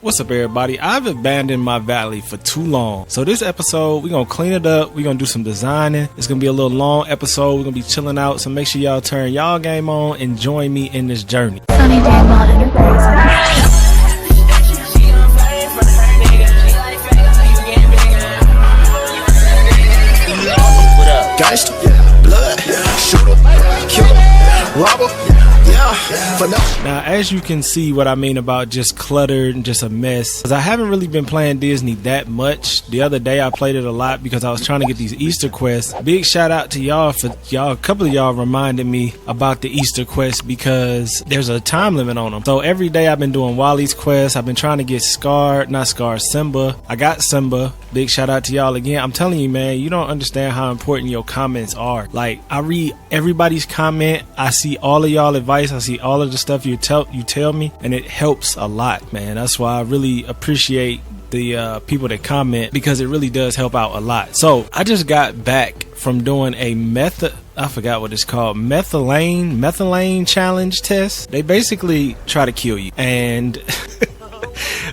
What's up, everybody? I've abandoned my valley for too long. So this episode, we're going to clean it up. We're going to do some designing. It's going to be a little long episode. We're going to be chilling out. So make sure y'all turn y'all game on and join me in this journey. Sonny Gangsta, blood, shooter, killer, robber. Now, as you can see what I mean about just cluttered and just a mess, because I haven't really been playing Disney that much. The other day I played it a lot because I was trying to get these Easter quests. Big shout out to y'all for a couple of y'all reminded me about the Easter quests because there's a time limit on them. So every day I've been doing Wally's quest. I've been trying to get Simba. I got Simba. Big shout out to y'all again. I'm telling you, man, you don't understand how important your comments are. Like, I read everybody's comment. I see all of y'all advice. I see all of the stuff you tell me, and it helps a lot, man. That's why I really appreciate the people that comment, because it really does help out a lot. So I just got back from doing a I forgot what it's called, methylene challenge test. They basically try to kill you, and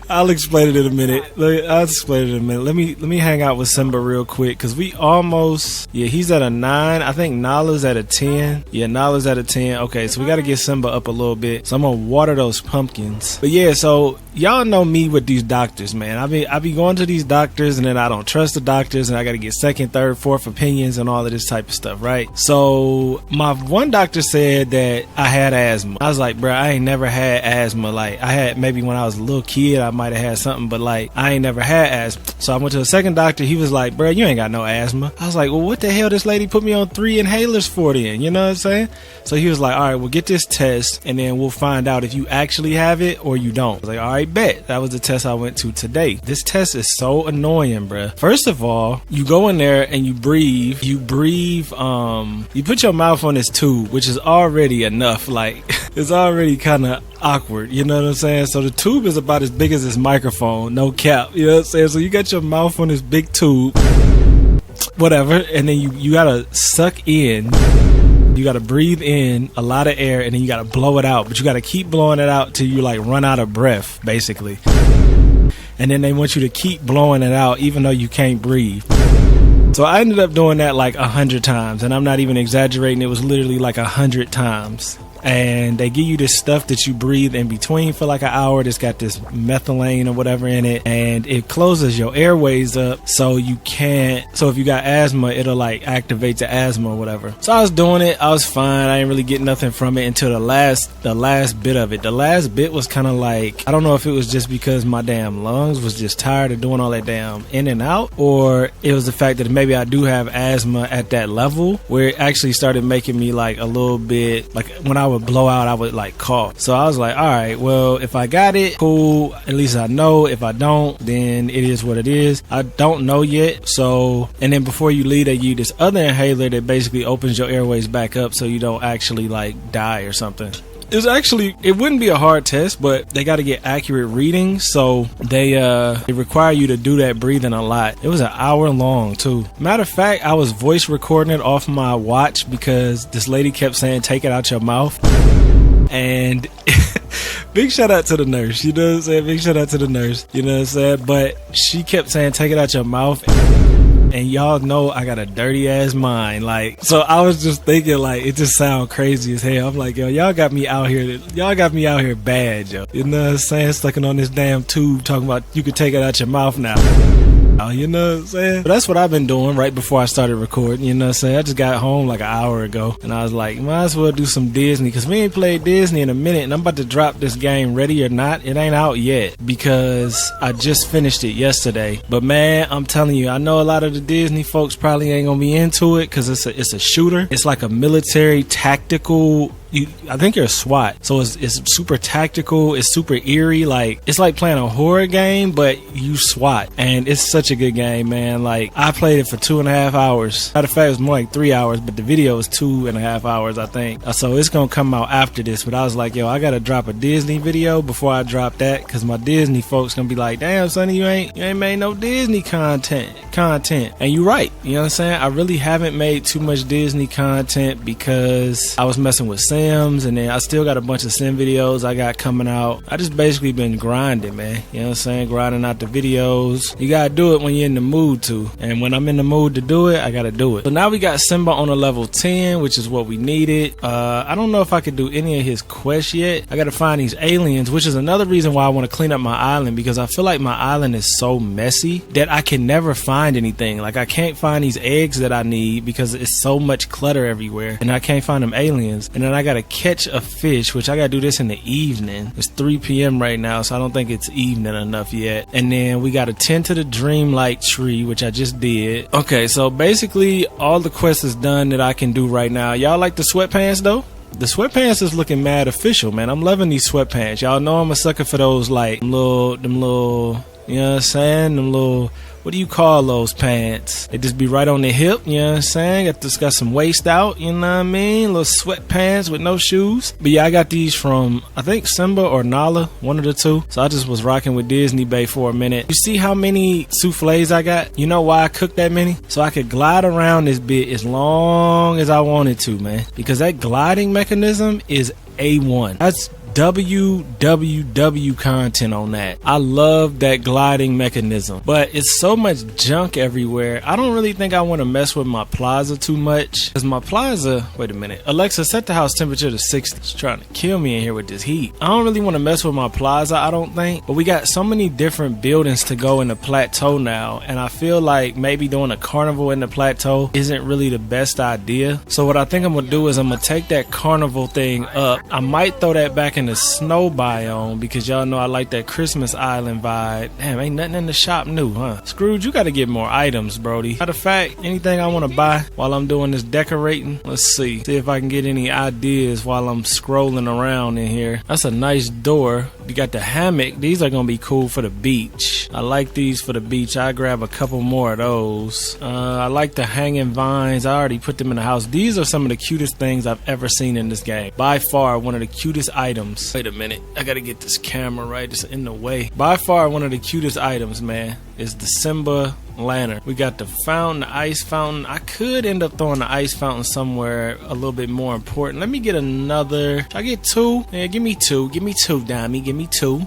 I'll explain it in a minute. Let me hang out with Simba real quick, because we almost, he's at a 9. I think Nala's at a 10. Yeah, Nala's at a 10. Okay, so we got to get Simba up a little bit. So I'm going to water those pumpkins. But yeah, so y'all know me with these doctors, man. I be going to these doctors, and then I don't trust the doctors, and I got to get second, third, fourth opinions and all of this type of stuff, right? So my one doctor said that I had asthma. I was like, bro, I ain't never had asthma. Like, I had maybe when I was a little kid, I might have had something, but like, I ain't never had asthma. So I went to the second doctor. He was like, bro, you ain't got no asthma. I was like, well, what the hell this lady put me on 3 inhalers for then? You know what I'm saying? So he was like, all right, we'll get this test, and then we'll find out if you actually have it or you don't. I was like, all right, bet. That was the test I went to today. This test is so annoying, bro. First of all, you go in there and you breathe, you put your mouth on this tube, which is already enough. Like, it's already kind of awkward, you know what I'm saying? So the tube is about as big as this microphone, no cap, you know what I'm saying? So you got your mouth on this big tube, whatever, and then you gotta suck in, you gotta breathe in a lot of air, and then you gotta blow it out, but you gotta keep blowing it out till you like run out of breath, basically. And then they want you to keep blowing it out even though you can't breathe. So I ended up doing that like 100 times, and I'm not even exaggerating. It was literally like 100 times. And they give you this stuff that you breathe in between for like an hour. That's got this methylene or whatever in it, and it closes your airways up, so you can't. So if you got asthma, it'll like activate the asthma or whatever. So I was doing it. I was fine. I didn't really get nothing from it until the last bit of it. The last bit was kind of like, I don't know if it was just because my damn lungs was just tired of doing all that damn in and out, or it was the fact that maybe I do have asthma at that level where it actually started making me like a little bit, like when I would blow out, I would like cough. So I was like, all right, well, if I got it, cool, at least I know. If I don't, then it is what it is. I don't know yet. So, and then before you leave, they give you this other inhaler that basically opens your airways back up so you don't actually like die or something. It wouldn't be a hard test, but they got to get accurate readings, so they require you to do that breathing a lot. It was an hour long too. Matter of fact, I was voice recording it off my watch because this lady kept saying, take it out your mouth. And big shout out to the nurse, you know what I'm saying? Big shout out to the nurse, you know what I'm saying? But she kept saying, take it out your mouth. And y'all know I got a dirty ass mind, like, so I was just thinking, like, it just sound crazy as hell. I'm like, yo, y'all got me out here bad, yo. You know what I'm saying? Stuck on this damn tube talking about you could take it out your mouth now. Oh, you know what I'm saying? But that's what I've been doing right before I started recording, you know what I'm saying? I just got home like an hour ago, and I was like, might as well do some Disney, because we ain't played Disney in a minute, and I'm about to drop this game, Ready or Not. It ain't out yet, because I just finished it yesterday. But man, I'm telling you, I know a lot of the Disney folks probably ain't gonna be into it, because it's a shooter. It's like a military tactical, I think you're a SWAT, so it's super tactical, it's super eerie, like it's like playing a horror game but you SWAT, and it's such a good game, man. Like, I played it for 2.5 hours. Matter of fact, it was more like 3 hours, but the video was 2.5 hours, I think. So it's gonna come out after this, but I was like, yo, I gotta drop a Disney video before I drop that, because my Disney folks gonna be like, damn, Sonny, you ain't made no Disney content, and you right, you know what I'm saying? I really haven't made too much Disney content because I was messing with Sims, and then I still got a bunch of Sim videos I got coming out. I just basically been grinding, man. You know what I'm saying? Grinding out the videos. You gotta do it when you're in the mood to. And when I'm in the mood to do it, I gotta do it. So now we got Simba on a level 10, which is what we needed. I don't know if I could do any of his quests yet. I gotta find these aliens, which is another reason why I want to clean up my island, because I feel like my island is so messy that I can never find anything. Like, I can't find these eggs that I need because it's so much clutter everywhere, and I can't find them aliens. And then I gotta catch a fish, which I gotta do this in the evening. It's 3 p.m. right now, so I don't think it's evening enough yet. And then we gotta tend to the Dreamlight tree, which I just did. Okay, so basically all the quests is done that I can do right now. Y'all like the sweatpants though? The sweatpants is looking mad official, man. I'm loving these sweatpants. Y'all know I'm a sucker for those, like, them little, you know what I'm saying? Them little, what do you call those pants? They just be right on the hip, you know what I'm saying? Got some waist out, you know what I mean? Little sweatpants with no shoes. But yeah, I got these from, I think, Simba or Nala, one of the two. So I just was rocking with Disney Bay for a minute. You see how many soufflés I got? You know why I cooked that many? So I could glide around this bit as long as I wanted to, man. Because that gliding mechanism is A1. That's www content on that. I love that gliding mechanism, but it's so much junk everywhere. I don't really think I want to mess with my plaza too much, because my plaza, wait a minute, Alexa, set the house temperature to 60. It's trying to kill me in here with this heat. I don't really want to mess with my plaza, I don't think, but we got so many different buildings to go in the plateau now, and I feel like maybe doing a carnival in the plateau isn't really the best idea. So what I think I'm gonna do is I'm gonna take that carnival thing up. I might throw that back in the snow biome, because y'all know I like that Christmas island vibe. Damn, ain't nothing in the shop new, huh? Scrooge, you gotta get more items, brody. Matter of fact, anything I want to buy while I'm doing this decorating, let's see if I can get any ideas while I'm scrolling around in here. That's a nice door. You got the hammock. These are gonna be cool for the beach. I like these for the beach. I grab a couple more of those. I like the hanging vines. I already put them in the house. These are some of the cutest things I've ever seen in this game. By far, one of the cutest items. Wait a minute, I gotta get this camera right, it's in the way. By far one of the cutest items, man, is the Simba lantern. We got the fountain, the ice fountain. I could end up throwing the ice fountain somewhere a little bit more important. Let me get another. Should I get two? Yeah, give me two, Dami, give me two.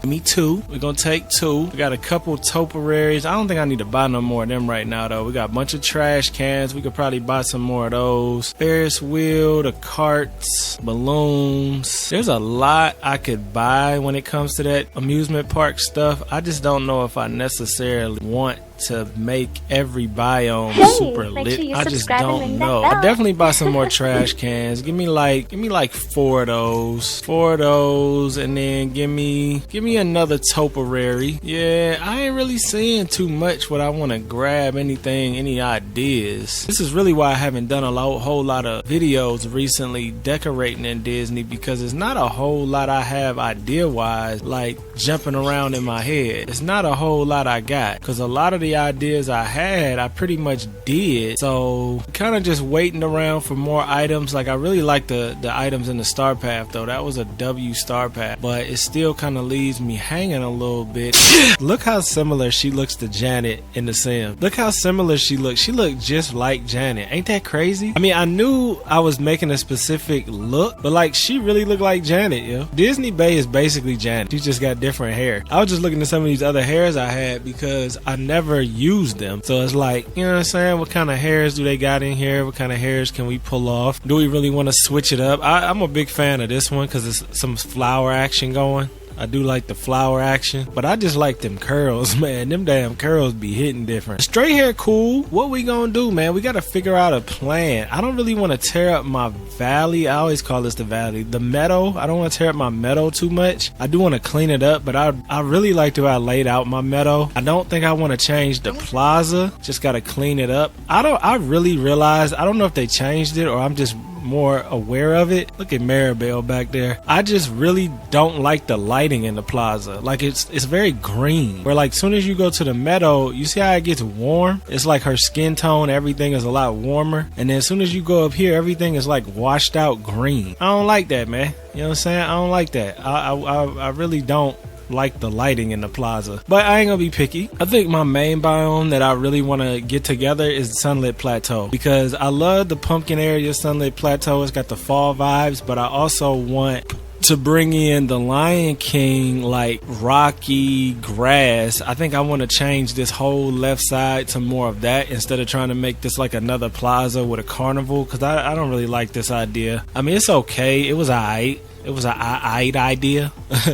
We're gonna take two. We got a couple topiaries. I don't think I need to buy no more of them right now though. We got a bunch of trash cans. We could probably buy some more of those. Ferris wheel, the carts, balloons. There's a lot I could buy when it comes to that amusement park stuff. I just don't know if I necessarily want to make every biome super lit. I just don't know. I'll definitely buy some more trash cans. Give me like four of those, and then give me another topiary. Yeah, I ain't really seeing too much what I want to grab. Any ideas. This is really why I haven't done a whole lot of videos recently decorating in Disney, because it's not a whole lot I have idea wise, like jumping around in my head. It's not a whole lot I got, because a lot of the ideas I had, I pretty much did. So kind of just waiting around for more items. Like, I really like the items in the star path though. That was a W star path, but it still kind of leaves me hanging a little bit. Look how similar she looks to Janet in the Sim. Look how similar she looks. She looked just like Janet. Ain't that crazy? I mean, I knew I was making a specific look, but like, she really looked like Janet, yo. Disney Bay is basically Janet. She just got different hair. I was just looking at some of these other hairs I had because I never used them. So it's like, you know what I'm saying? What kind of hairs do they got in here? What kind of hairs can we pull off? Do we really want to switch it up? I'm a big fan of this one because there's some flower action going. I do like the flower action, but I just like them curls, man. Them damn curls be hitting different. Straight hair cool. What we gonna do, man? We gotta figure out a plan. I don't really want to tear up my valley. I always call this the valley. The meadow. I don't want to tear up my meadow too much. I do want to clean it up, but I really like the way I laid out my meadow. I don't think I want to change the plaza. Just gotta clean it up. I really realized, I don't know if they changed it or I'm just more aware of it. Look at Maribel back there. I just really don't like the lighting in the plaza. Like, it's very green. Where like soon as you go to the meadow, you see how it gets warm? It's like her skin tone, everything is a lot warmer. And then as soon as you go up here, everything is like washed out green. I don't like that, man. You know what I'm saying? I don't like that. I really don't like the lighting in the plaza. But I ain't gonna be picky. I think my main biome that I really want to get together is the Sunlit Plateau, because I love the pumpkin area, Sunlit Plateau. It's got the fall vibes, but I also want to bring in the Lion King, like rocky grass. I think I want to change this whole left side to more of that instead of trying to make this like another plaza with a carnival, because I don't really like this idea. I mean, it's okay. It was alright. It was an idea.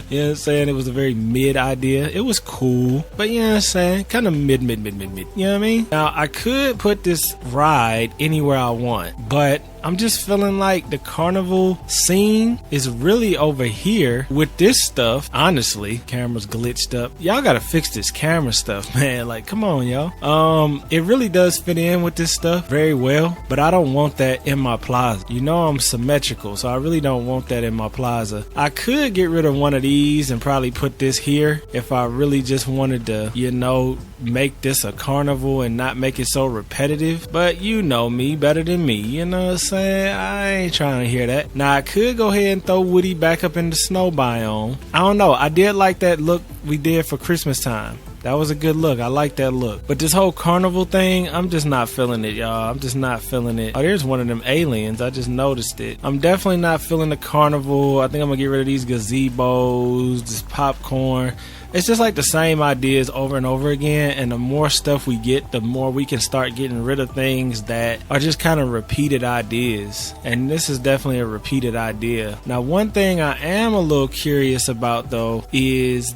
You know what I'm saying? It was a very mid idea. It was cool, but you know what I'm saying? Kind of mid. You know what I mean? Now, I could put this ride anywhere I want, but I'm just feeling like the carnival scene is really over here with this stuff. Honestly, camera's glitched up. Y'all gotta fix this camera stuff, man. Like, come on, y'all. It really does fit in with this stuff very well, but I don't want that in my plaza. You know I'm symmetrical, so I really don't want that in my plaza. I could get rid of one of these and probably put this here if I really just wanted to, you know, make this a carnival and not make it so repetitive. But you know me better than me, you know what I'm saying? I ain't trying to hear that. Now I could go ahead and throw Woody back up in the snow biome. I don't know, I did like that look we did for Christmas time. That was a good look. I like that look. But this whole carnival thing, I'm just not feeling it, y'all. I'm just not feeling it. Oh, there's one of them aliens. I just noticed it. I'm definitely not feeling the carnival. I think I'm gonna get rid of these gazebos, this popcorn. It's just like the same ideas over and over again, and the more stuff we get, the more we can start getting rid of things that are just kind of repeated ideas. And this is definitely a repeated idea. Now, one thing I am a little curious about though is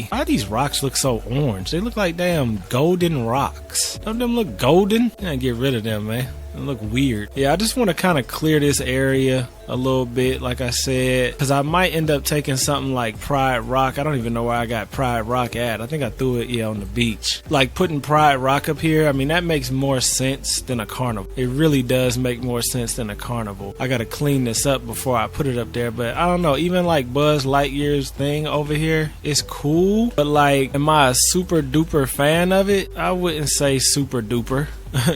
why these rocks look so orange? They look like damn golden rocks. Don't them look golden? I gotta get rid of them, man. They look weird. Yeah, I just want to kind of clear this area a little bit, like I said, because I might end up taking something like Pride Rock. I don't even know where I got Pride Rock at. I think I threw it, on the beach. Like putting Pride Rock up here, I mean, that makes more sense than a carnival. It really does make more sense than a carnival. I got to clean this up before I put it up there, but I don't know. Even like Buzz Lightyear's thing over here is cool, but like, am I a super duper fan of it? I wouldn't say super duper.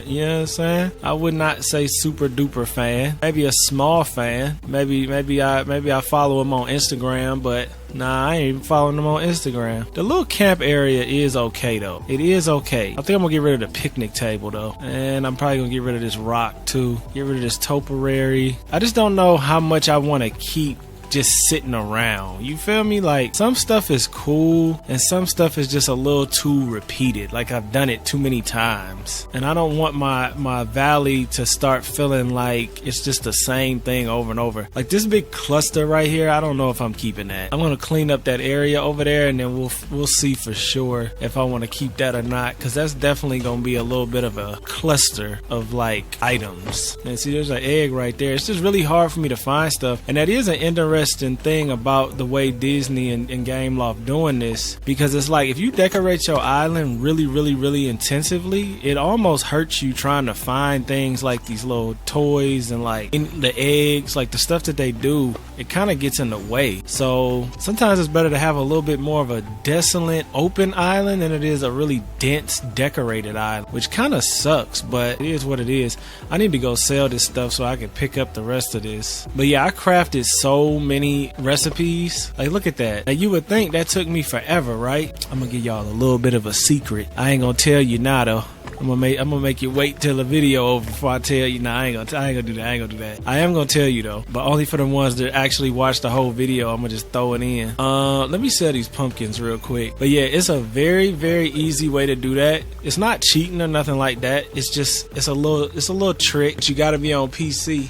You know what I'm saying? I would not say super duper fan. Maybe a small fan. Maybe I follow him on Instagram, but nah, I ain't even following him on Instagram. The little camp area is okay though. It is okay. I think I'm gonna get rid of the picnic table though, and I'm probably gonna get rid of this rock too. Get rid of this topiary. I just don't know how much I want to keep just sitting around. You feel me? Like, some stuff is cool and some stuff is just a little too repeated. Like, I've done it too many times, and I don't want my valley to start feeling like it's just the same thing over and over. Like this big cluster right here, I don't know if I'm keeping that. I'm gonna clean up that area over there, and then we'll see for sure if I want to keep that or not, because that's definitely gonna be a little bit of a cluster of like items. And see, there's an egg right there. It's just really hard for me to find stuff, and that is an interesting thing about the way Disney and Gameloft doing this, because it's like if you decorate your island really intensively, it almost hurts you trying to find things like these little toys and like the eggs, like the stuff that they do. It kind of gets in the way. So sometimes it's better to have a little bit more of a desolate open island than it is a really dense decorated island, which kind of sucks, but it is what it is. I need to go sell this stuff so I can pick up the rest of this. But yeah, I crafted so many recipes. Like, look at that. Now, you would think that took me forever, right? I'm gonna give y'all a little bit of a secret. I ain't gonna tell you now though. I'm gonna make you wait till the video over before I tell you. Nah, I ain't gonna do that. I am gonna tell you though, but only for the ones that actually watch the whole video. I'm gonna just throw it in. Let me sell these pumpkins real quick. But yeah, it's a very easy way to do that. It's not cheating or nothing like that. It's a little trick. But you gotta be on PC.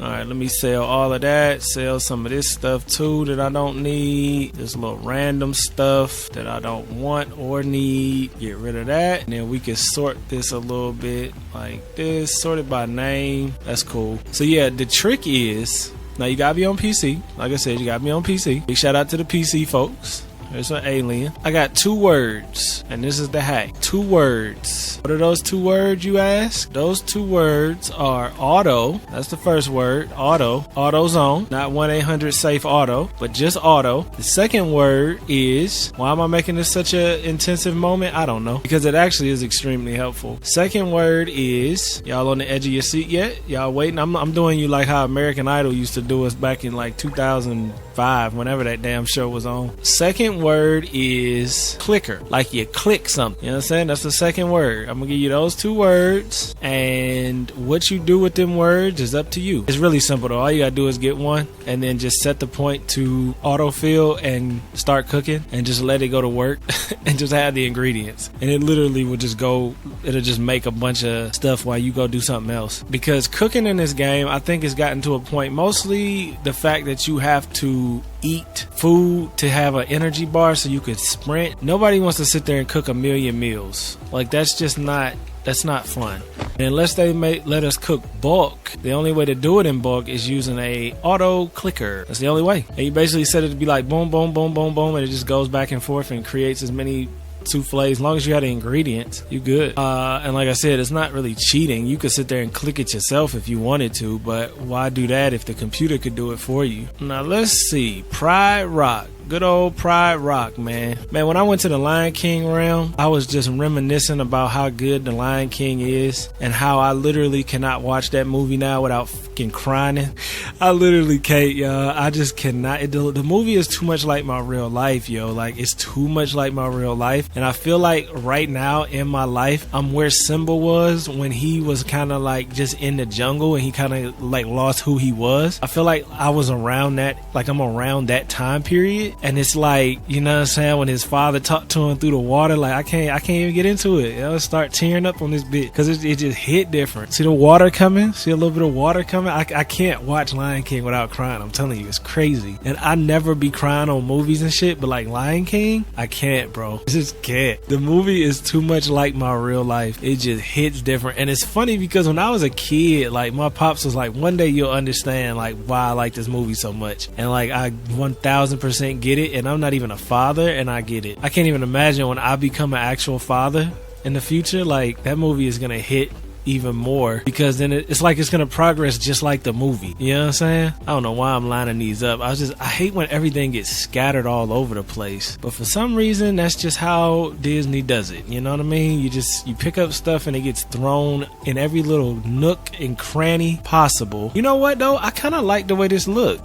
All right, let me sell all of that. Sell some of this stuff too that I don't need. This little random stuff that I don't want or need. Get rid of that, and then we can sort this a little bit like this, sort it by name. That's cool. So yeah, the trick is, now you gotta be on PC. Like I said, you gotta be on PC. Big shout out to the PC folks. It's an alien. I got 2 words, and this is the hack. 2 words. What are those 2 words, you ask? Those 2 words are auto. That's the first word. Auto. AutoZone. Not 1-800-SAFE-AUTO, but just auto. The second word is, why am I making this such an intensive moment? I don't know. Because it actually is extremely helpful. Second word is, y'all on the edge of your seat yet? Y'all waiting? I'm doing you like how American Idol used to do us back in like 2005, whenever that damn show was on. Second word is clicker. Like you click something. You know what I'm saying? That's the second word. I'm gonna give you those 2 words, and what you do with them words is up to you. It's really simple though. All you gotta do is get one, and then just set the point to autofill and start cooking, and just let it go to work, and just add the ingredients. And it literally will just go, it'll just make a bunch of stuff while you go do something else. Because cooking in this game, I think it's gotten to a point, mostly the fact that you have to eat food to have an energy bar so you could sprint. Nobody wants to sit there and cook a million meals. Like, that's just not, that's not fun. And unless they let us cook bulk, the only way to do it in bulk is using a auto clicker. That's the only way. And you basically set it to be like boom, boom, boom, boom, boom, and it just goes back and forth and creates as many souffle. As long as you have the ingredients, you good. And like I said, it's not really cheating. You could sit there and click it yourself if you wanted to, but why do that if the computer could do it for you? Now let's see. Pride Rock. Good old Pride Rock, man. Man, when I went to the Lion King realm, I was just reminiscing about how good the Lion King is, and how I literally cannot watch that movie now without fucking crying. I literally can't, y'all. I just cannot. The movie is too much like my real life, yo. Like, it's too much like my real life. And I feel like right now in my life, I'm where Simba was when he was kind of like just in the jungle and he kind of like lost who he was. I feel like I was around that, like I'm around that time period. And it's like, you know what I'm saying, when his father talked to him through the water, like I can't even get into it. I'll start tearing up on this bit because it just hit different. See the water coming? See a little bit of water coming? I can't watch Lion King without crying. I'm telling you, it's crazy. And I never be crying on movies and shit, but like Lion King, I can't, bro. I just can't. The movie is too much like my real life. It just hits different. And it's funny because when I was a kid, like my pops was like, one day you'll understand like why I like this movie so much. And like I 1000% get it, and I'm not even a father, and I get it. I can't even imagine when I become an actual father in the future, like that movie is gonna hit even more, because then it's like it's gonna progress just like the movie. You know what I'm saying? I don't know why I'm lining these up. I hate when everything gets scattered all over the place, but for some reason that's just how Disney does it. You know what I mean? You pick up stuff and it gets thrown in every little nook and cranny possible. You know what though? I kind of like the way this look.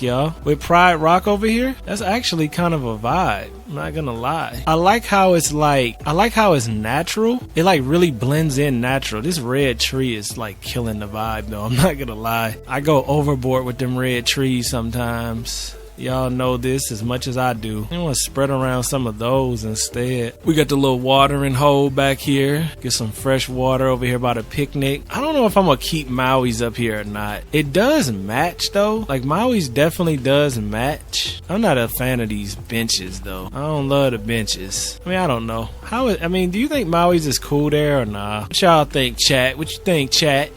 Y'all. With Pride Rock over here, that's actually kind of a vibe. I'm not gonna lie. I like how it's natural. It like really blends in natural. This red tree is like killing the vibe though. I'm not gonna lie. I go overboard with them red trees sometimes. Y'all know this as much as I do. I want to spread around some of those instead. We got the little watering hole back here. Get some fresh water over here by the picnic. I don't know if I'm going to keep Maui's up here or not. It does match though. Like Maui's definitely does match. I'm not a fan of these benches though. I don't love the benches. I mean, I don't know. Do you think Maui's is cool there or nah? What y'all think, chat? What you think, chat?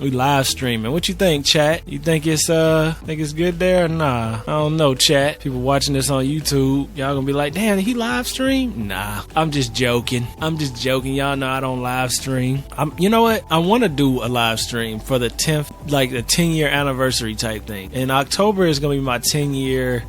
We live streaming. What you think, chat? You think it's good there or nah? I don't know, chat. People watching this on YouTube, y'all gonna be like, damn, he live stream? Nah, I'm just joking. Y'all know I don't live stream. You know what? I want to do a live stream for the 10th, like the 10-year anniversary type thing. In October is gonna be my 10-year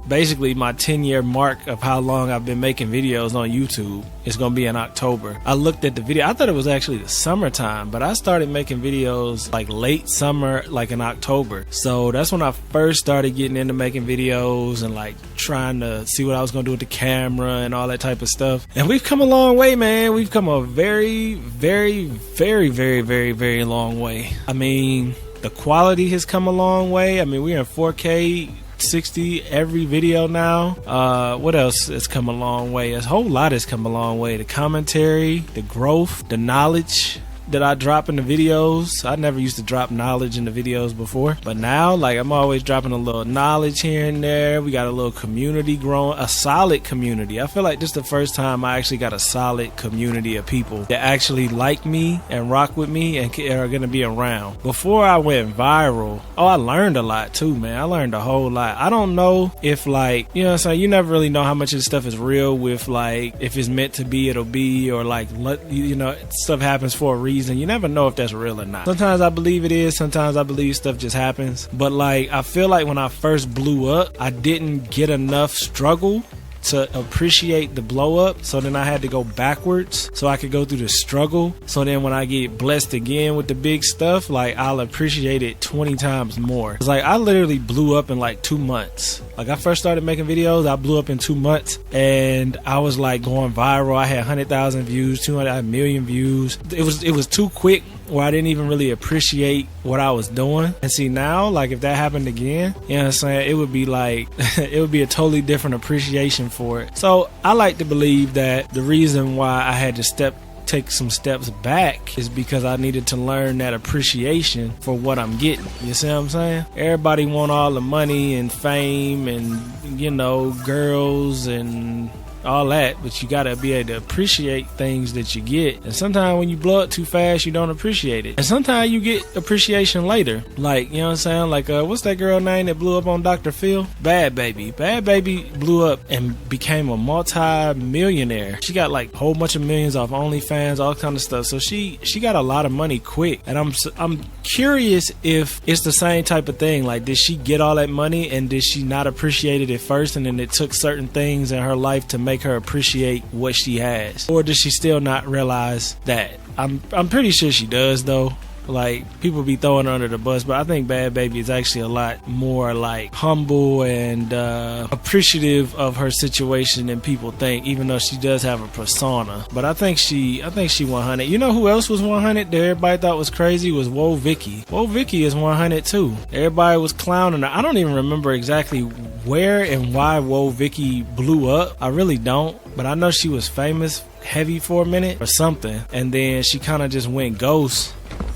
mark of how long I've been making videos on YouTube. It's gonna be in October. I looked at the video. I thought it was actually the summertime, but I started making videos like late summer, like in October. So that's when I first started getting into making videos and like trying to see what I was gonna do with the camera and all that type of stuff. And we've come a long way, man. We've come a very, very, very, very, very, very long way. I mean, the quality has come a long way. I mean, we're in 4K 60 every video now. What else has come a long way? A whole lot has come a long way. The commentary, the growth, the knowledge, that I drop in the videos. I never used to drop knowledge in the videos before, but now like I'm always dropping a little knowledge here and there. We got a little community growing, a solid community. I feel like this is the first time I actually got a solid community of people that actually like me and rock with me and are gonna be around. Before I went viral, I learned a lot too, man. I learned a whole lot. I don't know if like, you know what I'm saying, you never really know how much of this stuff is real with like, if it's meant to be, it'll be, or like, you know, stuff happens for a reason. You never know if that's real or not. Sometimes I believe it is, sometimes I believe stuff just happens. But like, I feel like when I first blew up, I didn't get enough struggle to appreciate the blow up, so then I had to go backwards so I could go through the struggle, so then when I get blessed again with the big stuff, like I'll appreciate it 20 times more. It's like I literally blew up in like 2 months. Like I first started making videos, I blew up in 2 months, and I was like going viral. I had 100,000 views, 200 million views. It was too quick where I didn't even really appreciate what I was doing. And see now, like if that happened again, you know what I'm saying, it would be like it would be a totally different appreciation for it. So I like to believe that the reason why I had to take some steps back is because I needed to learn that appreciation for what I'm getting. You see what I'm saying? Everybody want all the money and fame and, you know, girls and all that, but you gotta be able to appreciate things that you get. And sometimes when you blow it too fast, you don't appreciate it. And sometimes you get appreciation later. Like, you know what I'm saying? Like, what's that girl name that blew up on Dr. Phil? Bad Baby. Bad Baby blew up and became a multi-millionaire. She got like a whole bunch of millions off OnlyFans, all kind of stuff. So she got a lot of money quick. And I'm curious if it's the same type of thing. Like, did she get all that money and did she not appreciate it at first, and then it took certain things in her life to make her appreciate what she has? Or does she still not realize that? I'm pretty sure she does though. Like, people be throwing her under the bus, but I think Bad Baby is actually a lot more like humble and appreciative of her situation than people think, even though she does have a persona. But I think she 100. You know who else was 100 that everybody thought was crazy? Was Whoa Vicky. Whoa Vicky is 100 too. Everybody was clowning her. I don't even remember exactly where and why Whoa Vicky blew up. I really don't, but I know she was famous heavy for a minute or something, and then she kind of just went ghost.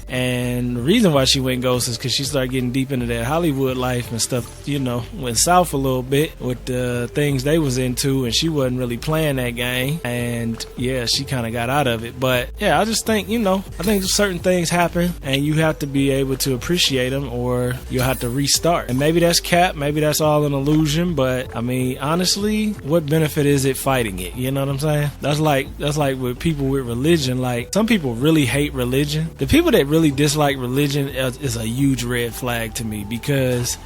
And the reason why she went ghost is because she started getting deep into that Hollywood life and stuff, you know, went south a little bit with the things they was into, and she wasn't really playing that game. And yeah, she kind of got out of it. But yeah, I just think, you know, I think certain things happen and you have to be able to appreciate them, or you'll have to restart. And maybe that's cap, maybe that's all an illusion, but I mean, honestly, what benefit is it fighting it? You know what I'm saying? That's like with people with religion. Like, some people really hate religion. The people that really dislike religion is a huge red flag to me, because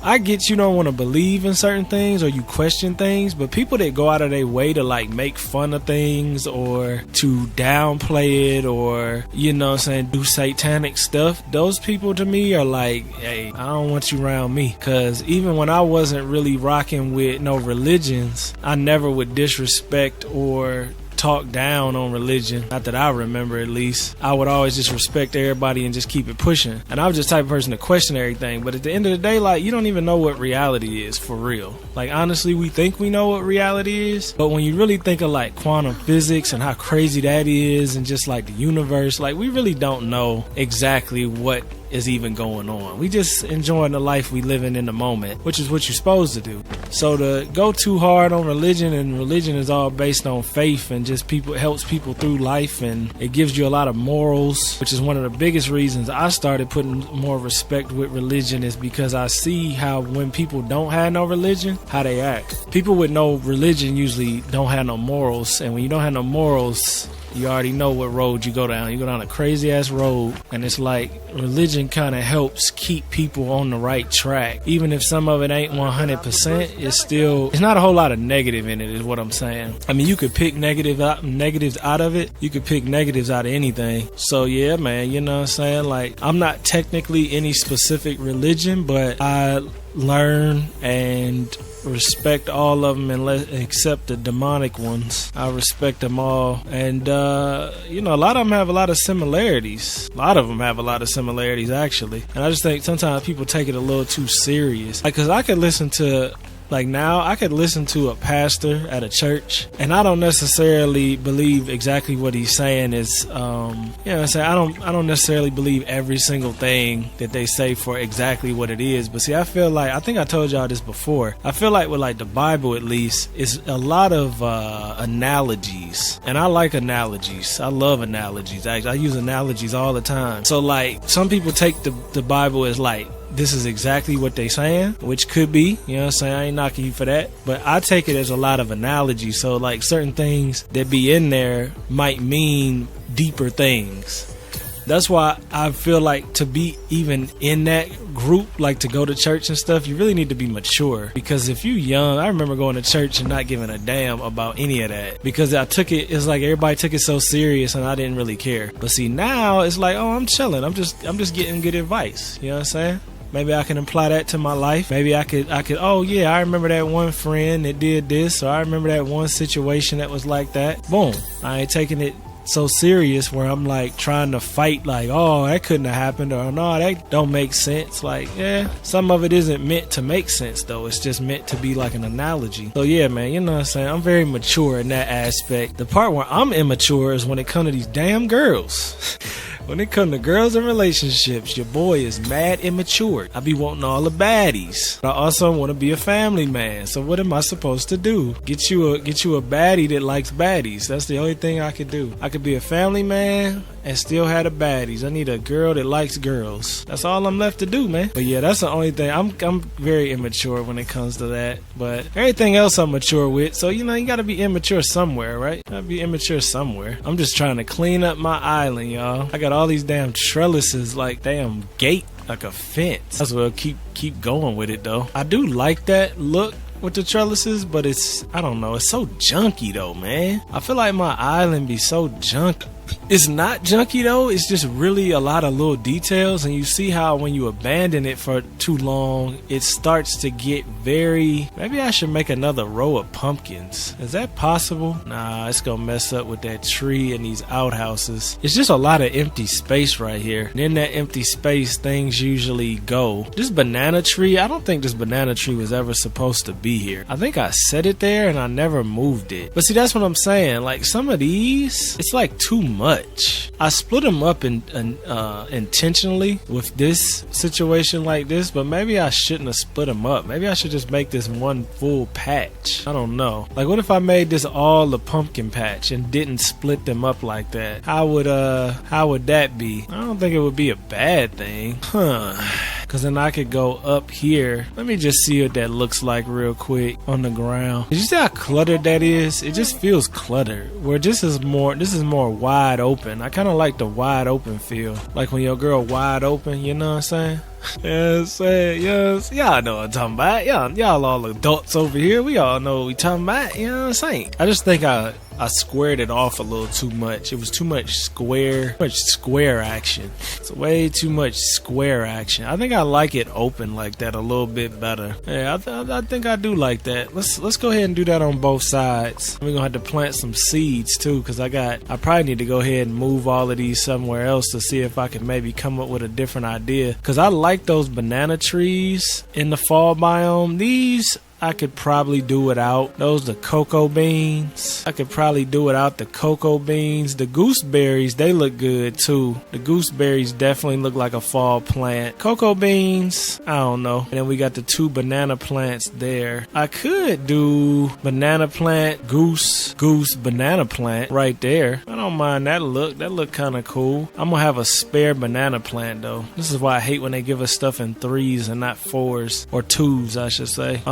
I get you don't want to believe in certain things or you question things, but people that go out of their way to like make fun of things or to downplay it, or, you know what I'm saying, do satanic stuff, those people to me are like, hey, I don't want you around me. Because even when I wasn't really rocking with no religions, I never would disrespect or talk down on religion, not that I remember at least. I would always just respect everybody and just keep it pushing. And I was just the type of person to question everything, but at the end of the day, like, you don't even know what reality is for real. Like, honestly, we think we know what reality is, but when you really think of like quantum physics and how crazy that is, and just like the universe, like, we really don't know exactly what is even going on. We just enjoying the life we living in the moment, which is what you're supposed to do. So to go too hard on religion, and religion is all based on faith and just people, it helps people through life, and it gives you a lot of morals, which is one of the biggest reasons I started putting more respect with religion, is because I see how when people don't have no religion, how they act. People with no religion usually don't have no morals, and when you don't have no morals, you already know what road you go down. You go down a crazy ass road, and it's like religion kind of helps keep people on the right track. Even if some of it ain't 100%, it's not a whole lot of negative in it, is what I'm saying. I mean, you could pick negatives out of it. You could pick negatives out of anything. So yeah, man, you know what I'm saying? Like, I'm not technically any specific religion, but I learn and respect all of them, except the demonic ones. I respect them all, and you know, a lot of them have a lot of similarities. A lot of them have a lot of similarities, actually. And I just think sometimes people take it a little too serious. Like, cause I could listen to Like now I could listen to a pastor at a church and I don't necessarily believe exactly what he's saying is, you know what I'm saying? I don't necessarily believe every single thing that they say for exactly what it is. But see, I feel like, I think I told y'all this before. I feel like with like the Bible, at least, it's a lot of analogies. And I like analogies. I love analogies. I use analogies all the time. So like some people take the Bible as like, this is exactly what they saying, which could be, you know what I'm saying? I ain't knocking you for that. But I take it as a lot of analogy. So like certain things that be in there might mean deeper things. That's why I feel like to be even in that group, like to go to church and stuff, you really need to be mature. Because if you young, I remember going to church and not giving a damn about any of that. Because I took it, it's like everybody took it so serious and I didn't really care. But see, now it's like, oh, I'm chilling. I'm just getting good advice. You know what I'm saying? Maybe I can apply that to my life. Maybe I could, oh yeah, I remember that one friend that did this, or I remember that one situation that was like that. Boom. I ain't taking it so serious where I'm like trying to fight like, oh, that couldn't have happened, or no, that don't make sense. Like, yeah, some of it isn't meant to make sense though. It's just meant to be like an analogy. So yeah, man, you know what I'm saying? I'm very mature in that aspect. The part where I'm immature is when it comes to these damn girls. When it comes to girls and relationships, your boy is mad immature. I be wanting all the baddies. But I also want to be a family man. So what am I supposed to do? Get you a baddie that likes baddies. That's the only thing I could do. I could be a family man and still have the baddies. I need a girl that likes girls. That's all I'm left to do, man. But yeah, that's the only thing. I'm very immature when it comes to that. But everything else I'm mature with. So, you know, you got to be immature somewhere, right? You got to be immature somewhere. I'm just trying to clean up my island, y'all. I got all these damn trellises like damn gate, like a fence. That's what I'll keep going with it, though. I do like that look with the trellises, but it's, I don't know, it's so junky though, man. I feel like my island be so junky. It's not junky though, it's just really a lot of little details, and you see how when you abandon it for too long, it starts to get very, maybe I should make another row of pumpkins. Is that possible? Nah, it's gonna mess up with that tree and these outhouses. It's just a lot of empty space right here. And in that empty space, things usually go. This banana tree, I don't think this banana tree was ever supposed to be here. I think I set it there and I never moved it. But see, that's what I'm saying. Like some of these, it's like too much. I split them up intentionally with this situation like this, but maybe I shouldn't have split them up. Maybe I should just make this one full patch. I don't know. Like what if I made this all the pumpkin patch and didn't split them up like that? How would that be? I don't think it would be a bad thing. Because then I could go up here. Let me just see what that looks like real quick on the ground. Did you see how cluttered that is? It just feels cluttered. Where this is more wide open. I kind of like the wide open feel. Like when your girl wide open, you know what I'm saying? Yes, yes. Y'all know what I'm talking about. Y'all all adults over here. We all know what we talking about. You know what I'm saying? I just think I squared it off a little too much. It was too much square action. It's way too much square action. I think I like it open like that a little bit better. Yeah, I think I do like that. Let's go ahead and do that on both sides. We're gonna have to plant some seeds too, because I probably need to go ahead and move all of these somewhere else to see if I can maybe come up with a different idea. Because I like those banana trees in the fall biome. These I could probably do without. Those the cocoa beans. I could probably do without the cocoa beans. The gooseberries, they look good too. The gooseberries definitely look like a fall plant. Cocoa beans, I don't know. And then we got the 2 banana plants there. I could do banana plant, goose, banana plant right there. I don't mind that look. That look kind of cool. I'm gonna have a spare banana plant though. This is why I hate when they give us stuff in 3s and not 4s, or 2s I should say.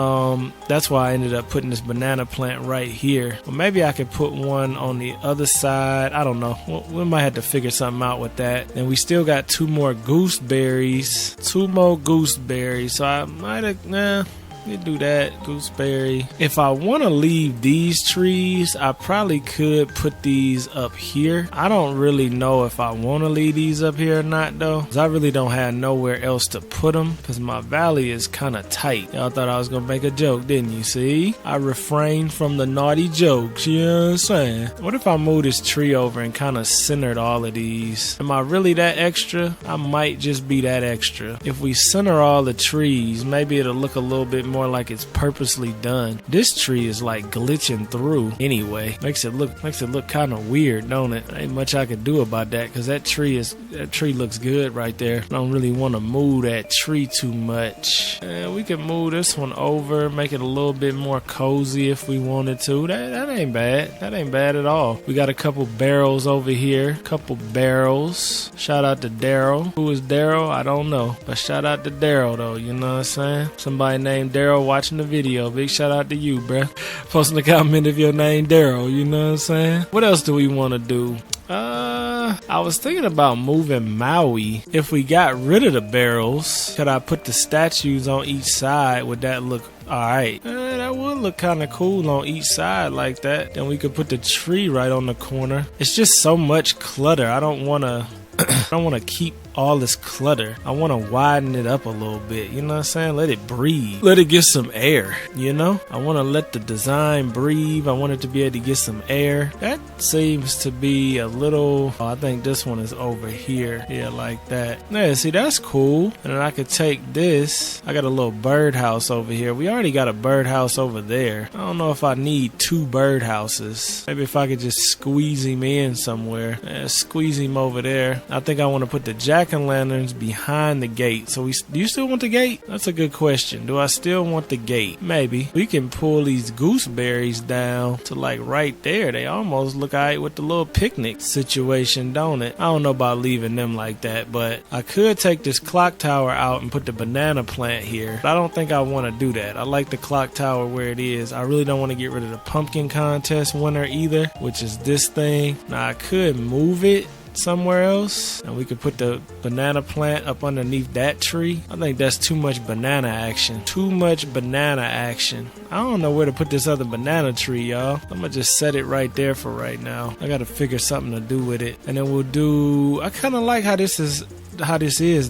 That's why I ended up putting this banana plant right here. But maybe I could put one on the other side. I don't know. We might have to figure something out with that. And we still got 2 more gooseberries. 2 more gooseberries. So I might have, you do that, gooseberry. If I want to leave these trees, I probably could put these up here. I don't really know if I want to leave these up here or not though, because I really don't have nowhere else to put them, because my valley is kind of tight. Y'all thought I was gonna make a joke, didn't you? See, I refrained from the naughty jokes, you know what I'm saying? What if I move this tree over and kind of centered all of these? Am I really that extra? I might just be that extra. If we center all the trees, maybe it'll look a little bit more like it's purposely done. This tree is like glitching through anyway. Makes it look kind of weird, don't it? Ain't much I could do about that because that tree looks good right there. I don't really want to move that tree too much. We can move this one over, make it a little bit more cozy if we wanted to. That ain't bad. That ain't bad at all. We got a couple barrels over here. Couple barrels. Shout out to Daryl. Who is Daryl? I don't know. But shout out to Daryl though, you know what I'm saying? Somebody named Daryl watching the video. Big shout out to you, bruh. Posting a comment if your name Daryl, you know what I'm saying? What else do we want to do? I was thinking about moving Maui. If we got rid of the barrels, could I put the statues on each side? Would that look alright? That would look kind of cool on each side like that. Then we could put the tree right on the corner. It's just so much clutter. I don't want to keep all this clutter. I want to widen it up a little bit, you know what I'm saying? Let it breathe. Let it get some air, you know? I want to let the design breathe. I want it to be able to get some air. That seems to be a little, I think this one is over here. Yeah, like that. Yeah, see, that's cool. And then I could take this. I got a little birdhouse over here. We already got a birdhouse over there. I don't know if I need two birdhouses. Maybe if I could just squeeze him in somewhere. Yeah, squeeze him over there. I think I want to put the jack-o'-lanterns behind the gate. So do you still want the gate? That's a good question. Do I still want the gate? Maybe. We can pull these gooseberries down to like right there. They almost look alright with the little picnic situation, don't it? I don't know about leaving them like that, but I could take this clock tower out and put the banana plant here. But I don't think I want to do that. I like the clock tower where it is. I really don't want to get rid of the pumpkin contest winner either, which is this thing. Now I could move it somewhere else and we could put the banana plant up underneath that tree. I think that's too much banana action. Too much banana action. I don't know where to put this other banana tree, y'all. I'm gonna just set it right there for right now. I gotta figure something to do with it. And then we'll do, I kind of like how this is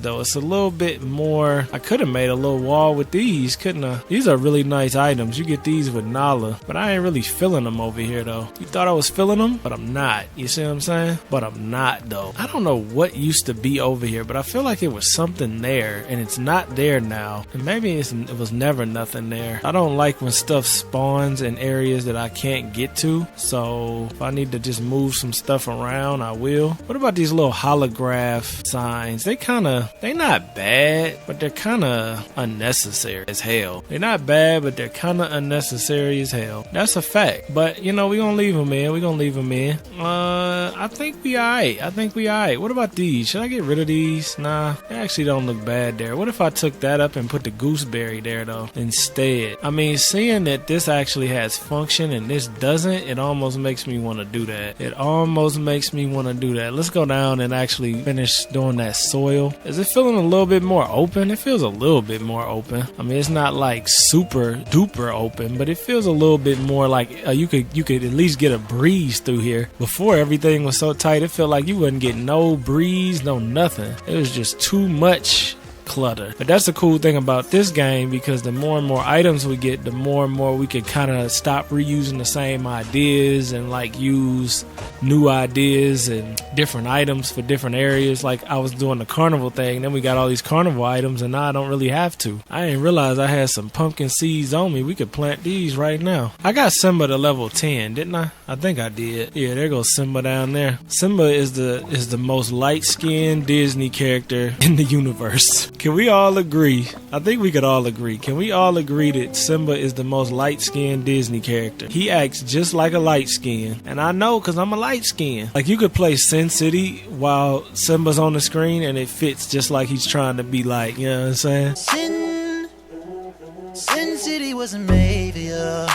though. It's a little bit more. I could have made a little wall with these, couldn't I? These are really nice items. You get these with Nala, but I ain't really feeling them over here though. You thought I was feeling them, but I'm not. You see what I'm saying? But I'm not though. I don't know what used to be over here, but I feel like it was something there and it's not there now. And maybe it was never nothing there. I don't like when stuff spawns in areas that I can't get to. So if I need to just move some stuff around, I will. What about these little holograph signs? They not bad, but they're kind of unnecessary as hell. They're not bad, but they're kind of unnecessary as hell. That's a fact. But, you know, we gonna leave them in. I think we alright. What about these? Should I get rid of these? Nah, they actually don't look bad there. What if I took that up and put the gooseberry there, though, instead? I mean, seeing that this actually has function and this doesn't, it almost makes me want to do that. Let's go down and actually finish doing that soil. Is it feeling a little bit more open? It feels a little bit more open. I mean, it's not like super duper open, but it feels a little bit more like you could at least get a breeze through here. Before, everything was so tight, it felt like you wouldn't get no breeze, no nothing. It was just too much clutter. But that's the cool thing about this game, because the more and more items we get, the more and more we can kind of stop reusing the same ideas and like use new ideas and different items for different areas. Like I was doing the carnival thing, then we got all these carnival items and now I don't really have to. I didn't realize I had some pumpkin seeds on me. We could plant these right now. I got Simba to level 10, didn't I? I think I did. Yeah, there goes Simba down there. Simba is the most light-skinned Disney character in the universe. Can we all agree? I think we could all agree. Can we all agree that Simba is the most light-skinned Disney character? He acts just like a light skin. And I know because I'm a light skin. Like you could play Sin City while Simba's on the screen and it fits just like he's trying to be like, you know what I'm saying? Sin City wasn't made for you.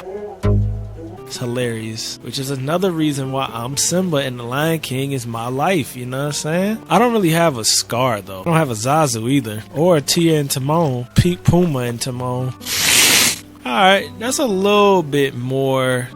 It's hilarious, which is another reason why I'm Simba and the Lion King is my life, you know what I'm saying? I don't really have a Scar though. I don't have a Zazu either, or a Tia and Timon, Pink Puma and Timon. Alright, that's a little bit more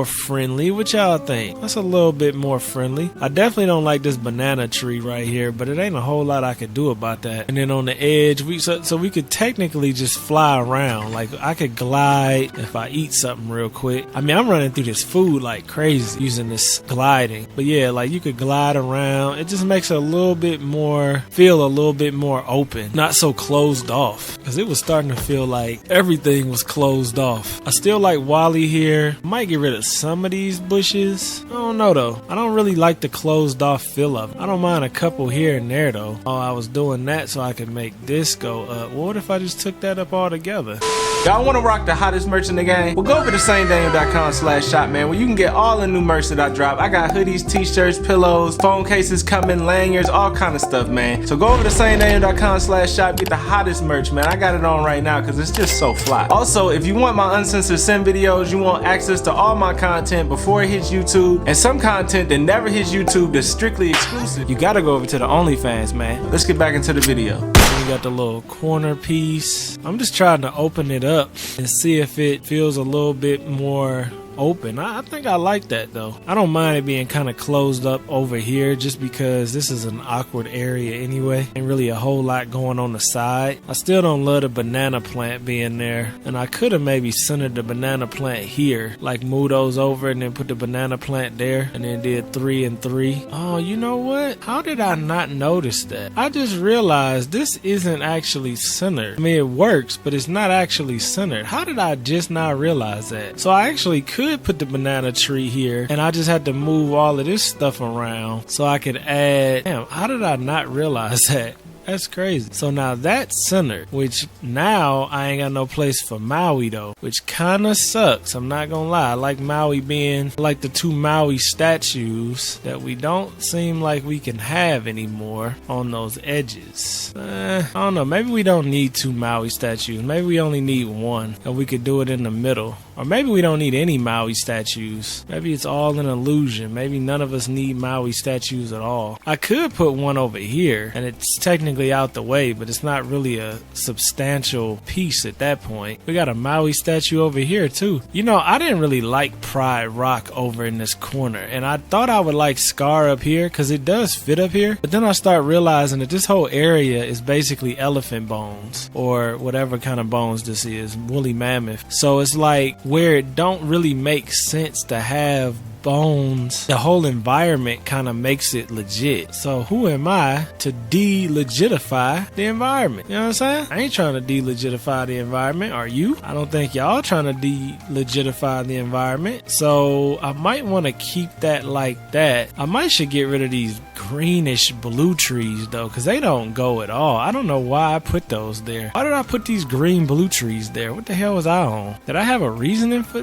friendly. What y'all think? That's a little bit more friendly. I definitely don't like this banana tree right here, but it ain't a whole lot I could do about that. And then on the edge, so we could technically just fly around. Like I could glide if I eat something real quick. I mean, I'm running through this food like crazy using this gliding. But yeah, like you could glide around. It just makes it feel a little bit more open, not so closed off. Because it was starting to feel like everything was closed off. I still like Wally here. Might get rid of some of these bushes. I don't know though. I don't really like the closed off feel of it. I don't mind a couple here and there though. Oh, I was doing that so I could make this go up. Well, what if I just took that up all together? Y'all want to rock the hottest merch in the game? Well, go over to SaneDaniel.com/shop, man, where you can get all the new merch that I drop. I got hoodies, t-shirts, pillows, phone cases coming, lanyards, all kind of stuff, man. So go over to SaneDaniel.com/shop, get the hottest merch, man. I got it on right now because it's just so fly. Also, if you want my uncensored sim videos, you want access to all my content before it hits YouTube, and some content that never hits YouTube that's strictly exclusive, you gotta go over to the OnlyFans, man. Let's get back into the video. We got the little corner piece. I'm just trying to open it up and see if it feels a little bit more open. I think I like that though. I don't mind it being kind of closed up over here just because this is an awkward area anyway. Ain't really a whole lot going on the side. I still don't love the banana plant being there, and I could have maybe centered the banana plant here, like move those over and then put the banana plant there and then did 3 and 3. Oh, you know what? How did I not notice that? I just realized this isn't actually centered. I mean, it works, but it's not actually centered. How did I just not realize that? So I actually could put the banana tree here, and I just had to move all of this stuff around so I could add. Damn, how did I not realize that? That's crazy. So now that's centered, which now I ain't got no place for Maui though, which kind of sucks. I'm not gonna lie. I like Maui being like the 2 Maui statues that we don't seem like we can have anymore on those edges. I don't know. Maybe we don't need 2 Maui statues. Maybe we only need 1, and we could do it in the middle. Or maybe we don't need any Maui statues. Maybe it's all an illusion. Maybe none of us need Maui statues at all. I could put one over here, and it's technically out the way, but it's not really a substantial piece at that point. We got a Maui statue over here too. You know, I didn't really like Pride Rock over in this corner, and I thought I would like Scar up here because it does fit up here. But then I start realizing that this whole area is basically elephant bones, or whatever kind of bones this is, woolly mammoth. So it's like where it don't really make sense to have bones, the whole environment kind of makes it legit. So who am I to de-legitify the environment? You know what I'm saying? I ain't trying to de-legitify the environment. Are you? I don't think y'all trying to de-legitify the environment. So I might want to keep that like that. I might should get rid of these greenish blue trees though, because they don't go at all. I don't know why I put those there. Why did I put these green blue trees there? What the hell was I on? Did I have a reason for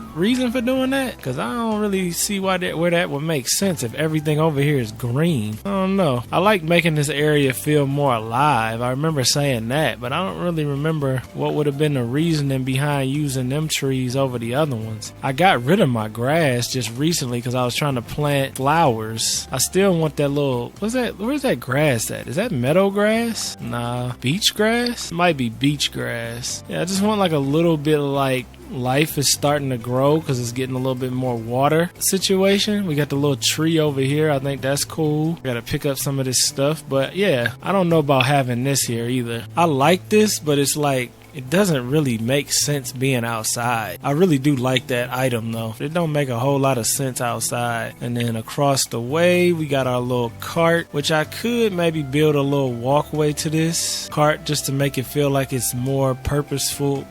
doing that? Because I don't really see where that would make sense if everything over here is green. I don't know. I like making this area feel more alive. I remember saying that, but I don't really remember what would have been the reasoning behind using them trees over the other ones. I got rid of my grass just recently because I was trying to plant flowers. I still want that little, where's that grass at? Is that meadow grass? Nah, beach grass? It might be beach grass. Yeah, I just want like a little bit of like life is starting to grow because it's getting a little bit more water situation. We got the little tree over here. I think that's cool. Gotta pick up some of this stuff, but yeah, I don't know about having this here either. I like this, but it's like it doesn't really make sense being outside. I really do like that item though. It don't make a whole lot of sense outside. And then across the way, we got our little cart, which I could maybe build a little walkway to this cart just to make it feel like it's more purpose for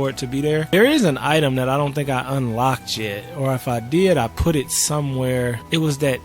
it to be there. There is an item that I don't think I unlocked yet, or if I did, I put it somewhere. It was that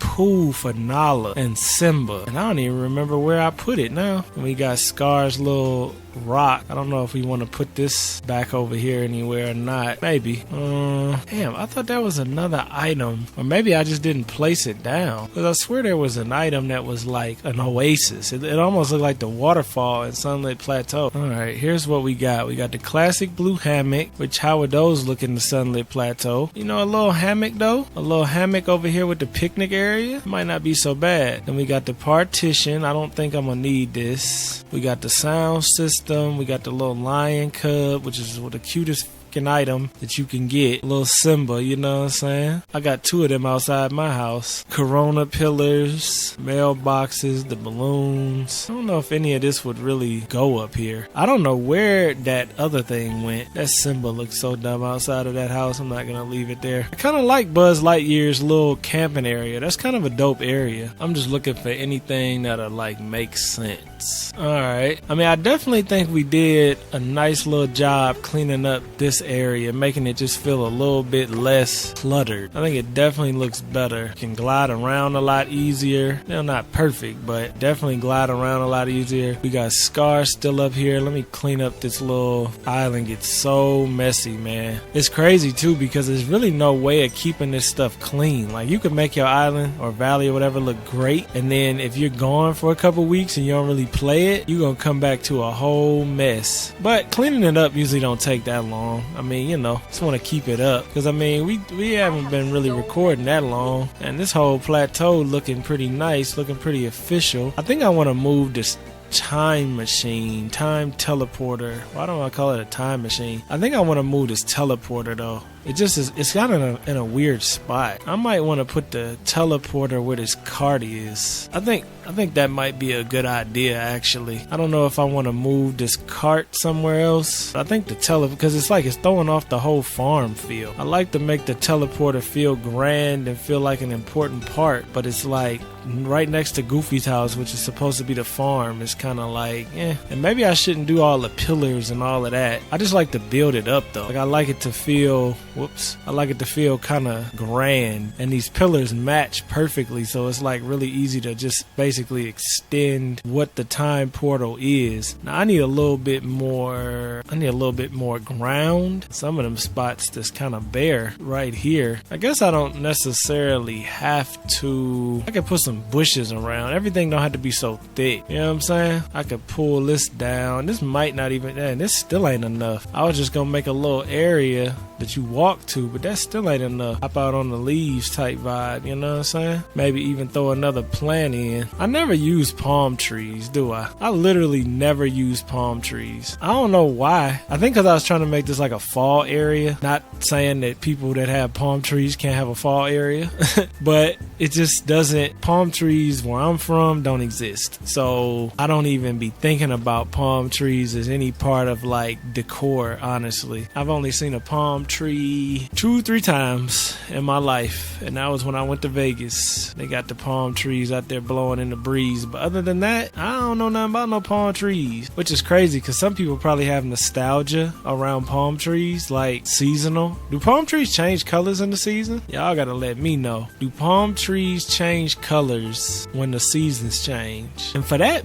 pool for Nala and Simba, and I don't even remember where I put it now. And we got Scar's little rock. I don't know if we want to put this back over here anywhere or not. Maybe. Damn, I thought that was another item, or maybe I just didn't place it down, because I swear there was an item that was like an oasis. It almost looked like the waterfall in Sunlit Plateau. Alright, here's what we got. We got the classic blue hammock, which how would those look in the Sunlit Plateau? You know, a little hammock though. A little hammock over here with the picnic area. Might not be so bad. Then we got the partition. I don't think I'm gonna need this. We got the sound system. system. We got the little lion cub, which is the cutest item that you can get. A little Simba, you know what I'm saying? I got 2 of them outside my house. Corona pillars, mailboxes, the balloons. I don't know if any of this would really go up here. I don't know where that other thing went. That Simba looks so dumb outside of that house. I'm not gonna leave it there. I kind of like Buzz Lightyear's little camping area. That's kind of a dope area. I'm just looking for anything that'll like make sense. Alright. I mean, I definitely think we did a nice little job cleaning up this area, making it just feel a little bit less cluttered. I think it definitely looks better. You can glide around a lot easier. They're not perfect, but definitely glide around a lot easier. We got scars still up here. Let me clean up this little island. It's so messy, man. It's crazy too because there's really no way of keeping this stuff clean. Like, you could make your island or valley or whatever look great, and then if you're gone for a couple weeks and you don't really play it, you're gonna come back to a whole mess. But cleaning it up usually don't take that long. I mean, you know, just want to keep it up because I mean we haven't been really recording that long, and this whole plateau looking pretty nice, looking pretty official. I think I want to move this time teleporter. Why don't I call it a time machine? I think I want to move this teleporter though. It just is, it's got in a weird spot. I might want to put the teleporter where this cart is. I think that might be a good idea actually. I don't know if I want to move this cart somewhere else. I think the because it's like it's throwing off the whole farm feel. I like to make the teleporter feel grand and feel like an important part, but it's like right next to Goofy's house, which is supposed to be the farm. It's kind of like, and maybe I shouldn't do all the pillars and all of that. I just like to build it up though. Like, I like it to feel kind of grand, and these pillars match perfectly, so it's like really easy to just basically extend what the time portal is. Now I need a little bit more ground. Some of them spots that's kind of bare right here. I guess I don't necessarily have to. I could put some bushes around. Everything don't have to be so thick, you know what I'm saying? I could pull this down. This might not even, this still ain't enough. I was just gonna make a little area that you walk to, but that still ain't enough. Hop out on the leaves type vibe, you know what I'm saying? Maybe even throw another plant in. I never use palm trees, do I? I literally never use palm trees. I don't know why. I think because I was trying to make this like a fall area. Not saying that people that have palm trees can't have a fall area, but it just doesn't. Palm trees where I'm from don't exist. So I don't even be thinking about palm trees as any part of like decor, honestly. I've only seen a palm tree 2-3 times in my life, and that was when I went to Vegas. They got the palm trees out there blowing in the breeze, but other than that, I don't know nothing about no palm trees, which is crazy because some people probably have nostalgia around palm trees, like seasonal. Do palm trees change colors in the season? Y'all gotta let me know. Do palm trees change colors when the seasons change? And for that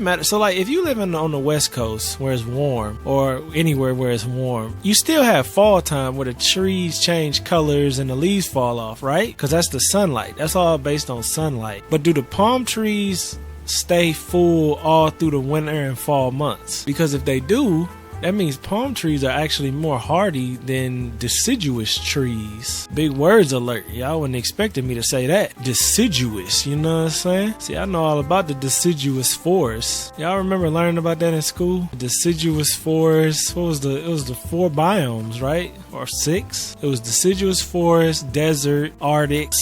matter, so like if you live on the West Coast where it's warm, or anywhere where it's warm, you still have fall time where the trees change colors and the leaves fall off, right? Because that's the sunlight. That's all based on sunlight. But do the palm trees stay full all through the winter and fall months? Because if they do, that means palm trees are actually more hardy than deciduous trees. Big words alert. Y'all wasn't expecting me to say that. Deciduous, you know what I'm saying? See, I know all about the deciduous forest. Y'all remember learning about that in school? Deciduous forest. It was the 4 biomes, right? Or 6? It was deciduous forest, desert, Arctic,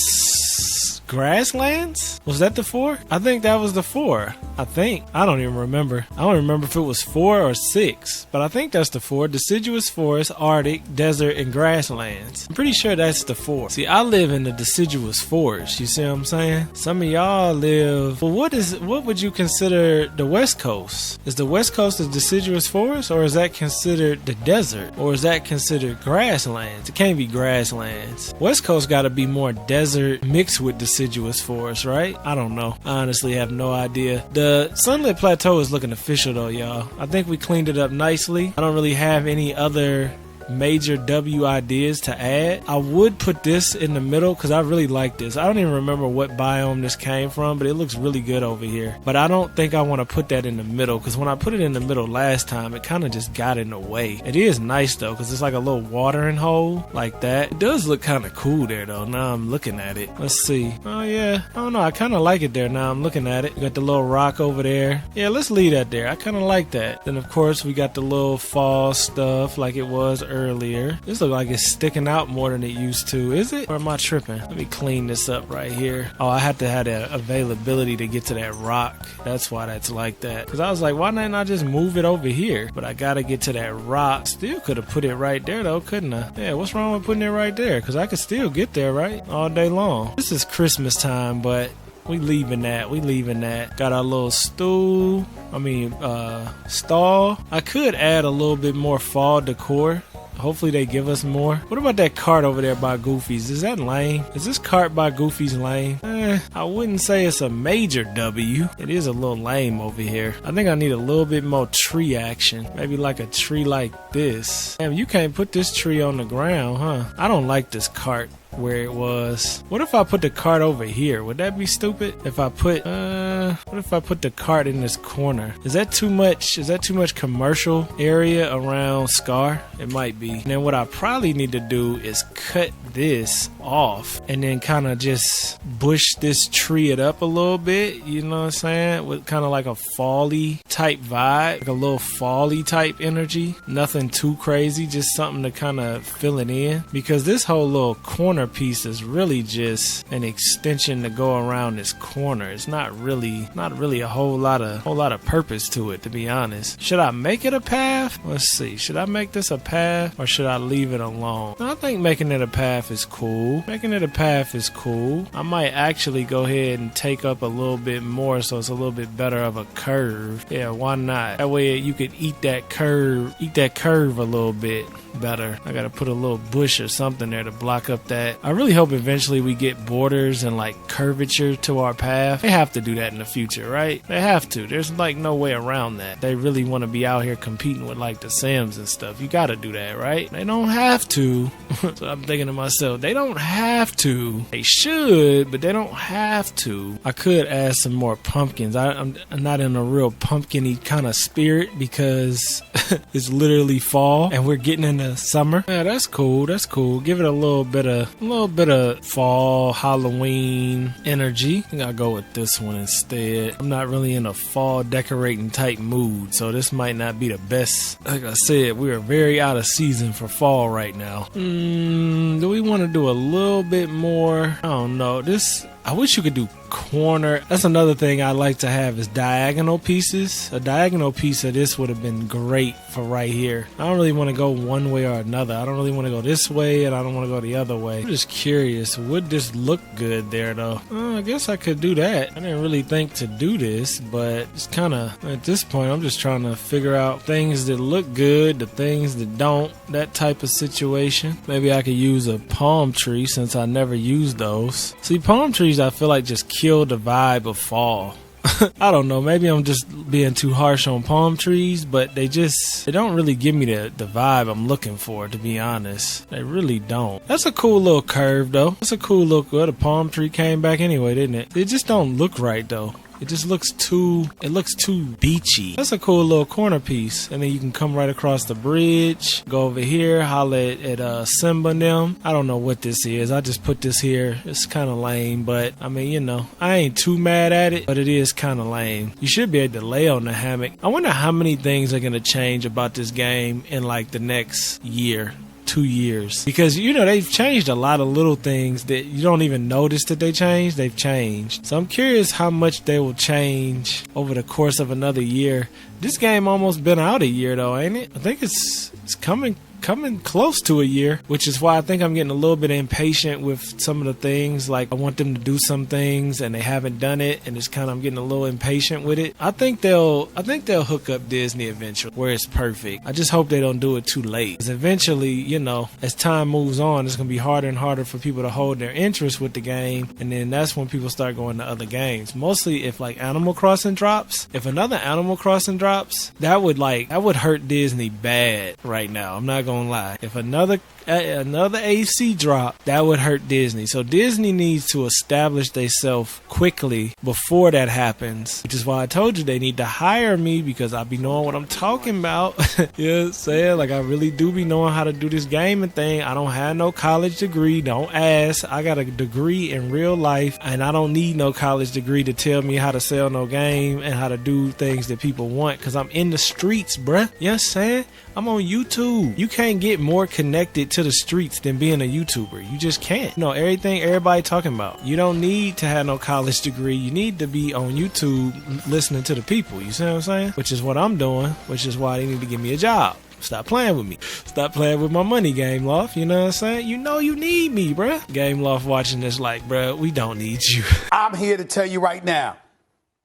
grasslands? Was that the 4? I think that was the 4. I don't even remember. I don't remember if it was 4 or 6, but I think that's the 4. Deciduous forest, Arctic, desert, and grasslands. I'm pretty sure that's the 4. See, I live in the deciduous forest. You see what I'm saying? Some of y'all live. Well, what would you consider the West Coast? Is the West Coast the deciduous forest, or is that considered the desert, or is that considered grasslands? It can't be grasslands. West Coast got to be more desert mixed with deciduous forest, right? I don't know. I honestly have no idea. The sunlit plateau is looking official though, y'all. I think we cleaned it up nicely. I don't really have any other major W ideas to add. I would put this in the middle because I really like this. I don't even remember what biome this came from, but it looks really good over here. But I don't think I want to put that in the middle because when I put it in the middle last time, it kind of just got in the way. It is nice though because it's like a little watering hole like that. It does look kind of cool there though. Now I'm looking at it. Let's see. Oh yeah. I don't know. I kind of like it there now I'm looking at it. You got the little rock over there. Yeah, let's leave that there. I kind of like that. Then of course we got the little fall stuff like it was earlier. This looks like it's sticking out more than it used to. Is it? Or am I tripping? Let me clean this up right here. Oh, I have to have that availability to get to that rock. That's why that's like that. Because I was like, why not I just move it over here? But I gotta get to that rock. Still could have put it right there though, couldn't I? Yeah, what's wrong with putting it right there? Because I could still get there, right? All day long. This is Christmas time, but we leaving that. We leaving that. Got our little stool. Stall. I could add a little bit more fall decor. Hopefully they give us more. What about that cart over there by Goofy's? Is that lame? Is this cart by Goofy's lame? I wouldn't say it's a major W. It is a little lame over here. I think I need a little bit more tree action. Maybe like a tree like this. Damn, you can't put this tree on the ground, huh? I don't like this cart where it was. What if I put the cart over here? Would that be stupid? If I put what if I put the cart in this corner? Is that too much? Is that too much commercial area around Scar? It might be. And then what I probably need to do is cut this off and then kind of just bush this tree it up a little bit, you know what I'm saying? With kind of like a fall-y type vibe, like a little fall-y type energy. Nothing too crazy, just something to kind of fill it in. Because this whole little corner piece is really just an extension to go around this corner. It's not really a whole lot of purpose to it, to be honest. Should I make it a path? Let's see. Should I make this a path or should I leave it alone? I think making it a path is cool. Making it a path is cool. I might actually go ahead and take up a little bit more so it's a little bit better of a curve. Yeah, why not? That way you could eat that curve a little bit better. I gotta put a little bush or something there to block up that. I really hope eventually we get borders and like curvature to our path. They have to do that in the future, right? They have to. There's like no way around that. They really want to be out here competing with like the Sims and stuff. You gotta do that, right? They don't have to. So I'm thinking to myself, they don't have to. They should, but they don't have to. I could add some more pumpkins. I'm not in a real pumpkin-y kind of spirit because it's literally fall and we're getting into summer. Yeah, that's cool. That's cool. Give it a little bit of fall, Halloween energy. I think I'll go with this one instead. I'm not really in a fall decorating type mood, so this might not be the best. Like I said, we are very out of season for fall right now. Do we want to do a little bit more? I don't know. I wish you could do corner. That's another thing I like to have is diagonal pieces. A diagonal piece of this would have been great for right here. I don't really want to go one way or another. I don't really want to go this way and I don't want to go the other way. I'm just curious, would this look good there though? I guess I could do that. I didn't really think to do this, but it's kind of, at this point, I'm just trying to figure out things that look good, the things that don't, that type of situation. Maybe I could use a palm tree since I never used those. See, palm trees I feel like just kill the vibe of fall. I don't know, maybe I'm just being too harsh on palm trees, but they don't really give me the vibe I'm looking for, to be honest. They really don't. That's a cool little curve though. That's a cool look. Well, the palm tree came back anyway, didn't it? It just don't look right though. It just looks too beachy. That's a cool little corner piece. And then you can come right across the bridge, go over here, holler at Simba and them. I don't know what this is. I just put this here. It's kind of lame, but I mean, you know, I ain't too mad at it, but it is kind of lame. You should be able to lay on the hammock. I wonder how many things are going to change about this game in like the next year. 2 years, because you know they've changed a lot of little things that you don't even notice that they changed. They've changed, so I'm curious how much they will change over the course of another year. This game almost been out a year though, ain't it? I think it's coming close to a year, which is why I think I'm getting a little bit impatient with some of the things. Like I want them to do some things and they haven't done it, and it's kind of, I'm getting a little impatient with it. I think they'll hook up Disney eventually where it's perfect. I just hope they don't do it too late, because eventually, you know, as time moves on, it's gonna be harder and harder for people to hold their interest with the game, and then that's when people start going to other games. Mostly if like Animal Crossing drops. If another Animal Crossing drops, that would hurt Disney bad right now. I'm not gonna lie. If another AC drop, that would hurt Disney. So Disney needs to establish themselves quickly before that happens, which is why I told you they need to hire me, because I be knowing what I'm talking about. You know what I'm saying? Like, I really do be knowing how to do this gaming thing. I don't have no college degree. Don't ask. I got a degree in real life, and I don't need no college degree to tell me how to sell no game and how to do things that people want, because I'm in the streets, bruh. You know what I'm saying? I'm on YouTube. You can't get more connected to the streets than being a YouTuber. You just can't. You know, everything everybody talking about. You don't need to have no college degree. You need to be on YouTube listening to the people. You see what I'm saying? Which is what I'm doing, which is why they need to give me a job. Stop playing with me. Stop playing with my money, Game Loft. You know what I'm saying? You know you need me, bruh. Game Loft watching this like, bruh, we don't need you. I'm here to tell you right now,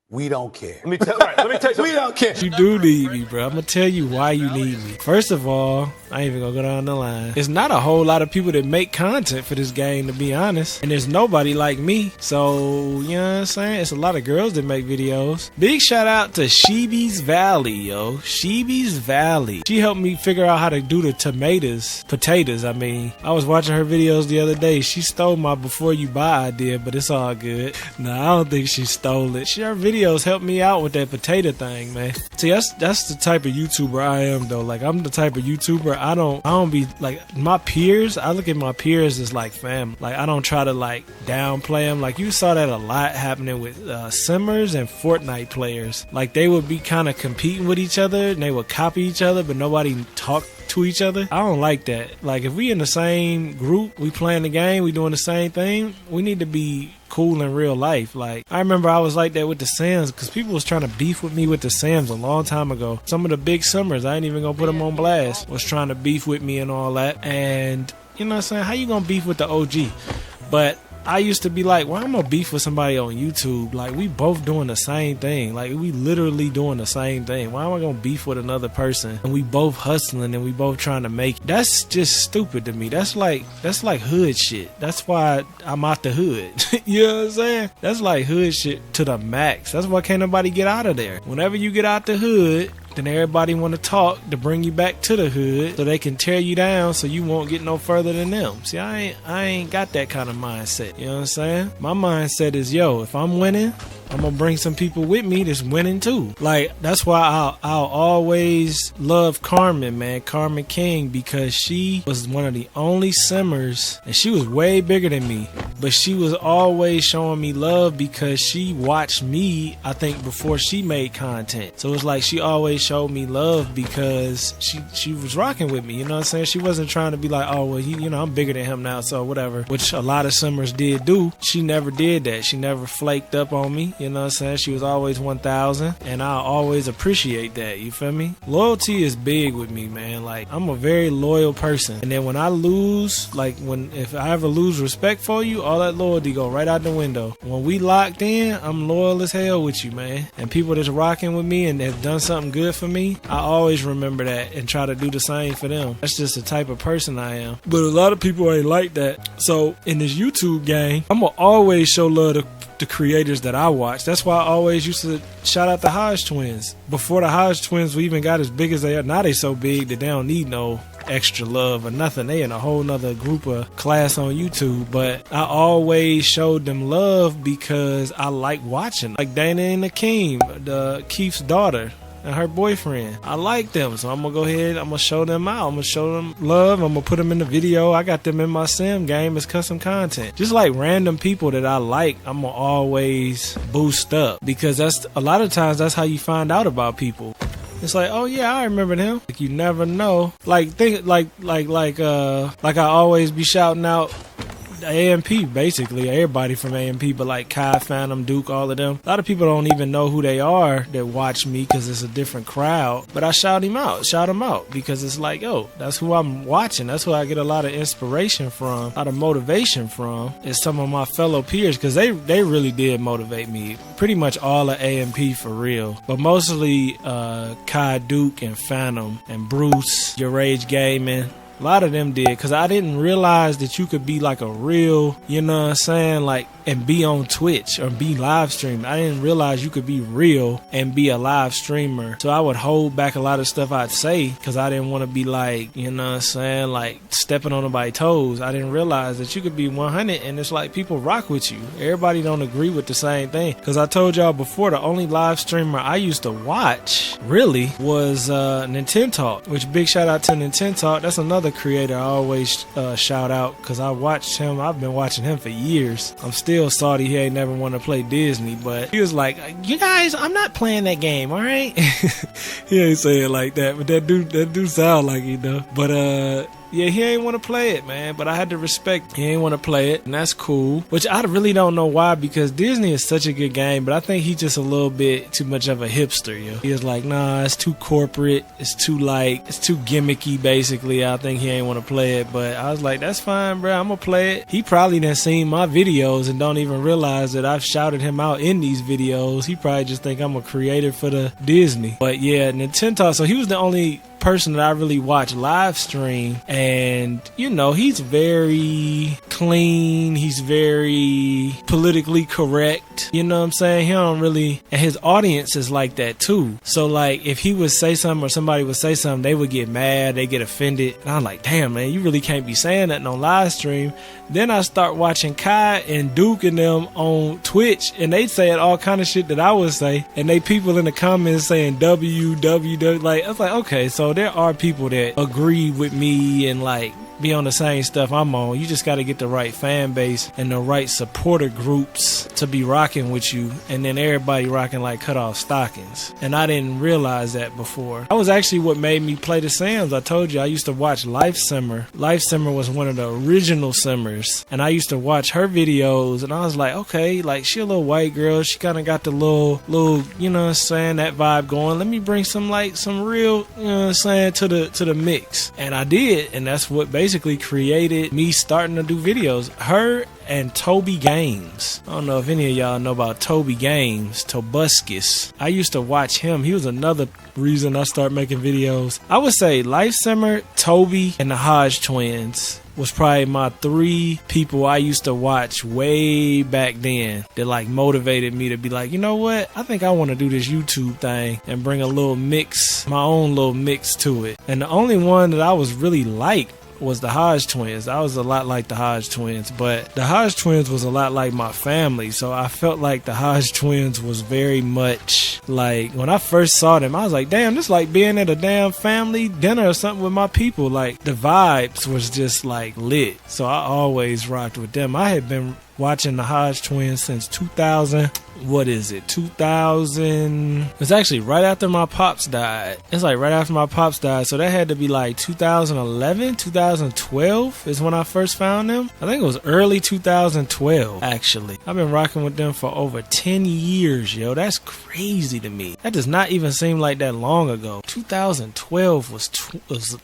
we don't care. Let me tell you. We don't care. You do need me, bro. I'm gonna tell you why you need me. First of all, I ain't even gonna go down the line. There's not a whole lot of people that make content for this game, to be honest. And there's nobody like me. So, you know what I'm saying? It's a lot of girls that make videos. Big shout out to Sheeby's Valley, yo. Sheeby's Valley. She helped me figure out how to do the potatoes, I mean. I was watching her videos the other day. She stole my before you buy idea, but it's all good. Nah, I don't think she stole it. Her videos helped me out with that potato thing, man. See, that's the type of YouTuber I am, though. Like, I'm the type of YouTuber, I don't be like my peers. I look at my peers as like fam. Like, I don't try to like downplay them. Like, you saw that a lot happening with Simmers and Fortnite players. Like, they would be kind of competing with each other and they would copy each other, but nobody talk to each other. I don't like that. Like, if we in the same group, we playing the game, we doing the same thing, we need to be cool in real life. Like, I remember I was like that with the Sims, because people was trying to beef with me with the Sims a long time ago. Some of the big Simmers, I ain't even gonna put them on blast, was trying to beef with me and all that. And you know what I'm saying? How you gonna beef with the OG? But I used to be like, why am I beef with somebody on YouTube? Like, we both doing the same thing. Like, we literally doing the same thing. Why am I gonna beef with another person? And we both hustling and we both trying to make it. That's just stupid to me. That's like hood shit. That's why I'm out the hood. You know what I'm saying? That's like hood shit to the max. That's why can't nobody get out of there. Whenever you get out the hood, then everybody want to talk to bring you back to the hood so they can tear you down so you won't get no further than them. See, I ain't got that kind of mindset. You know what I'm saying? My mindset is, yo, if I'm winning, I'm gonna bring some people with me that's winning too. Like, that's why I'll always love Carmen, man. Carmen King, because she was one of the only Simmers, and she was way bigger than me, but she was always showing me love because she watched me, I think, before she made content. So it's like she always showed me love because she was rocking with me. You know what I'm saying? She wasn't trying to be like, oh, well, I'm bigger than him now, so whatever, which a lot of Simmers did do. She never did that. She never flaked up on me. You know what I'm saying? She was always 1,000, and I always appreciate that. You feel me? Loyalty is big with me, man. Like, I'm a very loyal person, and then when I lose, like, if I ever lose respect for you, all that loyalty go right out the window. When we locked in, I'm loyal as hell with you, man. And people that's rocking with me and have done something good for me, I always remember that and try to do the same for them. That's just the type of person I am. But a lot of people ain't like that. So in this YouTube game, I'm gonna always show love to the creators that I watch. That's why I always used to shout out the Hodge twins. Before the Hodge twins we even got as big as they are, now they so big that they don't need no extra love or nothing. They in a whole nother group of class on YouTube. But I always showed them love because I like watching. Like Dana and Akeem, the Keith's daughter and her boyfriend. I like them, so I'm gonna go ahead, I'm gonna show them out, I'm gonna show them love, I'm gonna put them in the video. I got them in my sim game as custom content. Just like random people that I like, I'm gonna always boost up, because that's a lot of times that's how you find out about people. It's like, oh yeah, I remember him. Like, you never know. Like, think like I always be shouting out AMP, basically everybody from AMP, but like Kai, Phantom, Duke, all of them. A lot of people don't even know who they are that watch me because it's a different crowd, but I shout them out because it's like, yo, that's who I'm watching. That's who I get a lot of inspiration from, a lot of motivation from, is some of my fellow peers, because they really did motivate me. Pretty much all of AMP for real, but mostly Kai, Duke, and Phantom, and Bruce, Your Rage Gaming. A lot of them did, because I didn't realize that you could be like a real, you know what I'm saying, like, and be on Twitch or be live streamed. I didn't realize you could be real and be a live streamer. So I would hold back a lot of stuff I'd say because I didn't want to be like, you know what I'm saying, like stepping on nobody's toes. I didn't realize that you could be 100 and it's like people rock with you. Everybody don't agree with the same thing. Because I told y'all before, the only live streamer I used to watch really was Nintendo, which big shout out to Nintendo. That's another creator I always shout out because I watched him. I've been watching him for years. I'm still salty he ain't never want to play Disney, but he was like, you guys, I'm not playing that game, all right? He ain't say it like that, but that dude sound like he though. But yeah, he ain't want to play it, man. But I had to respect he ain't want to play it, and that's cool. Which I really don't know why, because Disney is such a good game, but I think he's just a little bit too much of a hipster, yo. He was like, nah, it's too corporate. It's too gimmicky, basically. I think he ain't want to play it, but I was like, that's fine, bro. I'm gonna play it. He probably done seen my videos and don't even realize that I've shouted him out in these videos. He probably just think I'm a creator for the Disney. But yeah, Nintendo. So he was the only person that I really watch live stream, and you know, he's very clean, he's very politically correct, you know what I'm saying? He don't really, and his audience is like that too. So like if he would say something or somebody would say something, they would get mad, they get offended, and I'm like, damn, man, you really can't be saying that on live stream. Then I start watching Kai and Duke and them on Twitch, and they say all kind of shit that I would say, and they people in the comments saying www, like, I was like, okay, so there are people that agree with me and like be on the same stuff I'm on. You just got to get the right fan base and the right supporter groups to be rocking with you, and then everybody rocking like cut off stockings. And I didn't realize that before. That was actually what made me play the Sims. I told you I used to watch Life Simmer. Life Simmer was one of the original Simmers, and I used to watch her videos, and I was like, okay, like she a little white girl, she kind of got the little, you know what I'm saying, that vibe going. Let me bring some real, you know what I'm saying, to the mix. And I did, and that's what basically created me starting to do videos. Her and Toby Games. I don't know if any of y'all know about Toby Games, Tobuscus. I used to watch him. He was another reason I started making videos. I would say Life Simmer, Toby, and the Hodge twins was probably my 3 people I used to watch way back then that like motivated me to be like, you know what? I think I want to do this YouTube thing and bring a little mix, my own little mix to it. And the only one that I was really like was the Hodge twins. I was a lot like the Hodge twins, but the Hodge twins was a lot like my family, so I felt like the Hodge twins was very much like, when I first saw them, I was like, damn, this like being at a damn family dinner or something with my people. Like the vibes was just like lit, so I always rocked with them. I had been watching the Hodge twins since 2000. What is it? 2000. It's actually right after my pops died. It's like right after my pops died. So that had to be like 2011, 2012 is when I first found them. I think it was early 2012, actually. I've been rocking with them for over 10 years, yo. That's crazy to me. That does not even seem like that long ago. 2012 was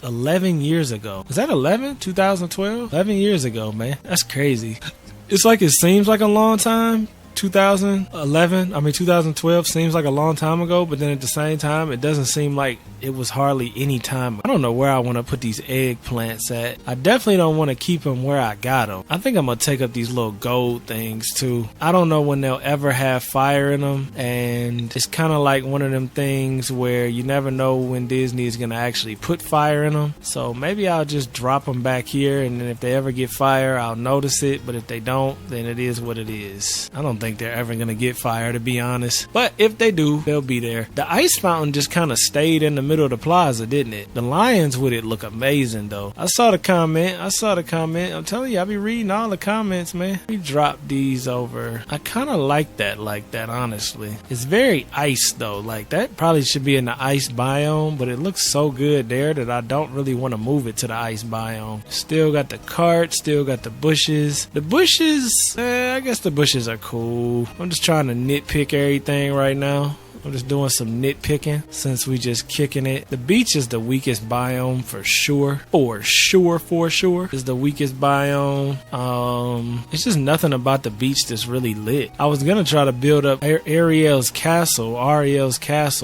11 years ago. Was that 11? 2012? 11 years ago, man. That's crazy. It's like it seems like a long time. 2012 seems like a long time ago, but then at the same time, it doesn't seem like it was hardly any time. I don't know where I want to put these eggplants at. I definitely don't want to keep them where I got them. I think I'm going to take up these little gold things too. I don't know when they'll ever have fire in them, and it's kind of like one of them things where you never know when Disney is going to actually put fire in them. So maybe I'll just drop them back here, and then if they ever get fire, I'll notice it, but if they don't, then it is what it is. I don't think they're ever gonna get fire, to be honest, but if they do, they'll be there. The ice fountain just kind of stayed in the middle of the plaza, didn't it? The lions with it look amazing though. I saw the comment. I'm telling you, I be reading all the comments, man. We dropped these over. I kind of like that honestly. It's very ice though. Like that probably should be in the ice biome, but it looks so good there that I don't really want to move it to the ice biome. Still got the cart, still got the bushes. The bushes, I guess the bushes are cool. I'm just trying to nitpick everything right now. I'm just doing some nitpicking since we just kicking it. The beach is the weakest biome for sure. For sure. Is the weakest biome. It's just nothing about the beach that's really lit. I was gonna try to build up Ariel's castle,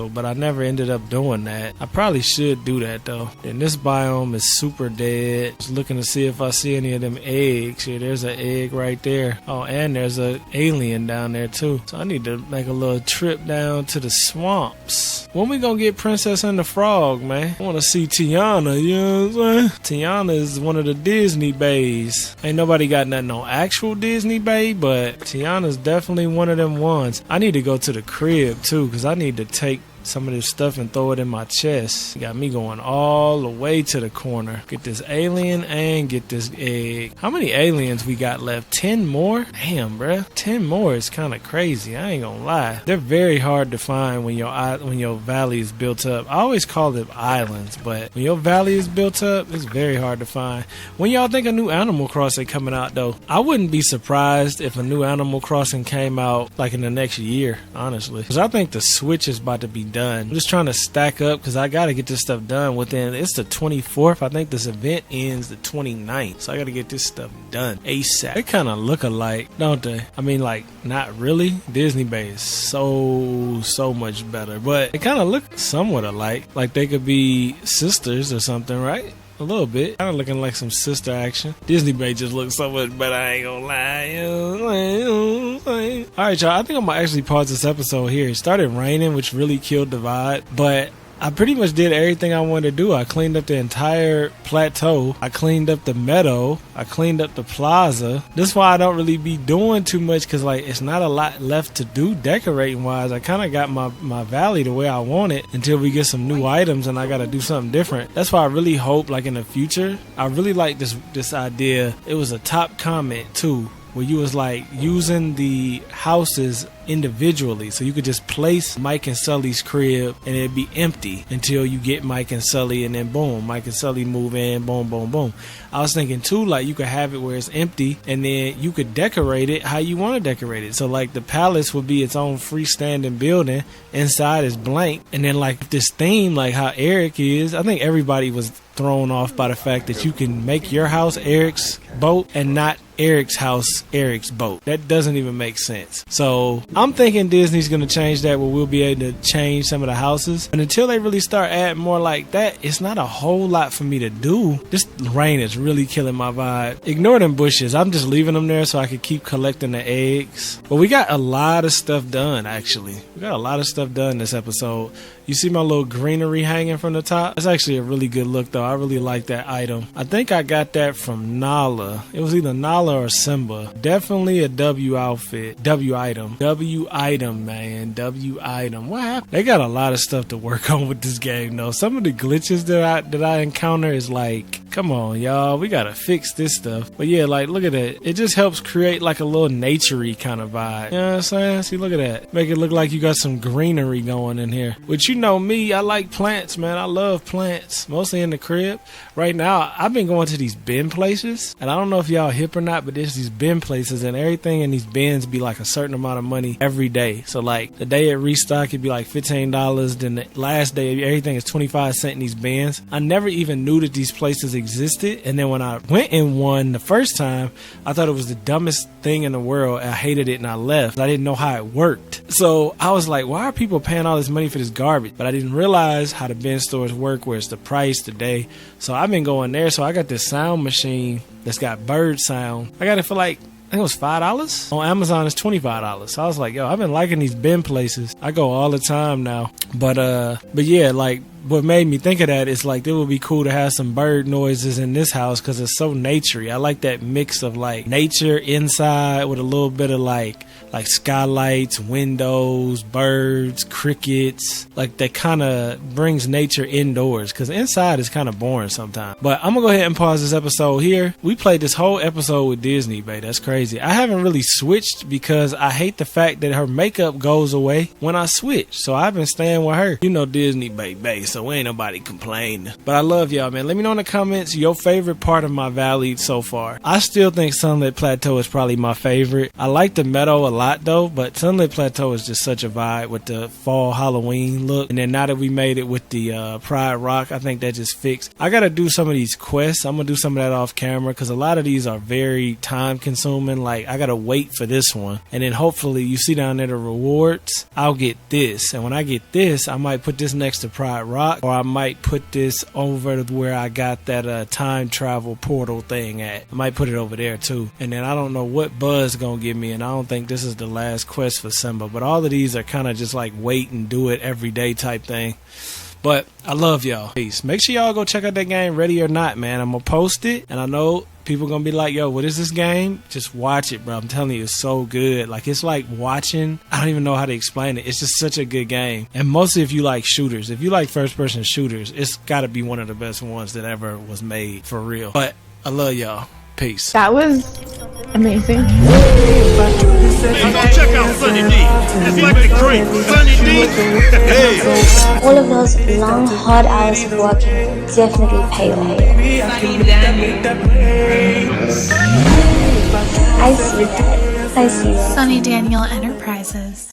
but I never ended up doing that. I probably should do that though. And this biome is super dead. Just looking to see if I see any of them eggs. Yeah, there's an egg right there. Oh, and there's an alien down there too. So I need to make a little trip down to the swamps. When we gonna get Princess and the Frog, man? I wanna see Tiana, you know what I'm saying? Tiana is one of the Disney bays. Ain't nobody got nothing on actual Disney bay, but Tiana's definitely one of them ones. I need to go to the crib too, because I need to take some of this stuff and throw it in my chest. Got me going all the way to the corner. Get this alien and get this egg. How many aliens we got left? 10 more? Damn, bruh. 10 more is kind of crazy. I ain't gonna lie. They're very hard to find when your valley is built up. I always call them islands, but when your valley is built up, it's very hard to find. When y'all think a new Animal Crossing coming out though? I wouldn't be surprised if a new Animal Crossing came out like in the next year, honestly. Because I think the Switch is about to be done. I'm just trying to stack up because I got to get this stuff done within, it's the 24th. I think this event ends the 29th. So I got to get this stuff done ASAP. They kind of look alike, don't they? I mean, like, not really. Disney Bay is so much better. But they kind of look somewhat alike. Like they could be sisters or something, right? A little bit. Kind of looking like some sister action. Disney Bay just looks so much better, I ain't gonna lie. Alright, y'all. I think I'm gonna actually pause this episode here. It started raining, which really killed the vibe. But I pretty much did everything I wanted to do. I cleaned up the entire plateau. I cleaned up the meadow. I cleaned up the plaza. That's why I don't really be doing too much because like it's not a lot left to do decorating wise. I kind of got my valley the way I want it until we get some new items and I got to do something different. That's why I really hope like in the future, I really like this idea. It was a top comment too, where you was like using the houses individually, so you could just place Mike and Sully's crib and it'd be empty until you get Mike and Sully, and then boom, Mike and Sully move in, boom, boom, boom. I was thinking too, like you could have it where it's empty and then you could decorate it how you want to decorate it. So like the palace would be its own freestanding building, inside is blank, and then like this theme, like how Eric is, I think everybody was thrown off by the fact that you can make your house Eric's boat and not Eric's house Eric's boat. That doesn't even make sense. So I'm thinking Disney's going to change that where we'll be able to change some of the houses. And until they really start adding more like that, it's not a whole lot for me to do. This rain is really killing my vibe. Ignore them bushes. I'm just leaving them there so I can keep collecting the eggs. But we got a lot of stuff done, actually. We got a lot of stuff done this episode. You see my little greenery hanging from the top? That's actually a really good look, though. I really like that item. I think I got that from Nala. It was either Nala or Simba. Definitely a W outfit. W item. W item, man. W item. What happened? They got a lot of stuff to work on with this game, though. Some of the glitches that I encounter is like, come on, y'all. We gotta fix this stuff. But yeah, like, look at that. It just helps create like a little nature-y kind of vibe. You know what I'm saying? See, look at that. Make it look like you got some greenery going in here. Which, you know me, I like plants, man. I love plants. Mostly in the crib. Right now, I've been going to these bin places. And I don't know if y'all hip or not, but there's these bin places and everything in these bins be like a certain amount of money every day. So like the day it restock, it'd be like $15. Then the last day, everything is 25 cents in these bins. I never even knew that these places existed. And then when I went in one the first time, I thought it was the dumbest thing in the world. I hated it and I left. I didn't know how it worked. So I was like, why are people paying all this money for this garbage? But I didn't realize how the bin stores work, where it's the price today. So I've been going there. So I got this sound machine that's got bird sound. I got it for like, I think it was $5. On Amazon, it's $25. So I was like, yo, I've been liking these bin places. I go all the time now. But yeah, like, what made me think of that is like it would be cool to have some bird noises in this house because it's so naturey. I like that mix of like nature inside with a little bit of like skylights, windows, birds, crickets. Like that kind of brings nature indoors because inside is kind of boring sometimes. But I'm gonna go ahead and pause this episode here. We played this whole episode with Disney, babe. That's crazy. I haven't really switched because I hate the fact that her makeup goes away when I switch. So I've been staying playing with her. You know Disney baby, so ain't nobody complaining. But I love y'all, man. Let me know in the comments your favorite part of my valley so far. I still think Sunlit Plateau is probably my favorite. I like the meadow a lot though, but Sunlit Plateau is just such a vibe with the fall Halloween look. And then now that we made it with the Pride Rock, I think that just fixed. I gotta do some of these quests. I'm gonna do some of that off camera because a lot of these are very time consuming. Like I gotta wait for this one, and then hopefully you see down there the rewards, I'll get this. And when I get this, I might put this next to Pride Rock, or I might put this over to where I got that time travel portal thing at. I might put it over there too. And then I don't know what Buzz gonna give me, and I don't think this is the last quest for Simba, but all of these are kind of just like wait and do it every day type thing. But I love y'all. Peace. Make sure y'all go check out that game, Ready or Not, man. I'm gonna post it, and I know people gonna be like, yo, what is this game? Just watch it, bro. I'm telling you, it's so good. Like, it's like watching, I don't even know how to explain it. It's just such a good game. And mostly if you like shooters, if you like first person shooters, it's gotta be one of the best ones that ever was made, for real. But I love y'all. Peace. That was amazing. Hey, go check out Sonny D. It's like the great Sonny D. Hey. All of those long, hard hours of working definitely pay off. I see that. I see that. Sonny Daniel Enterprises.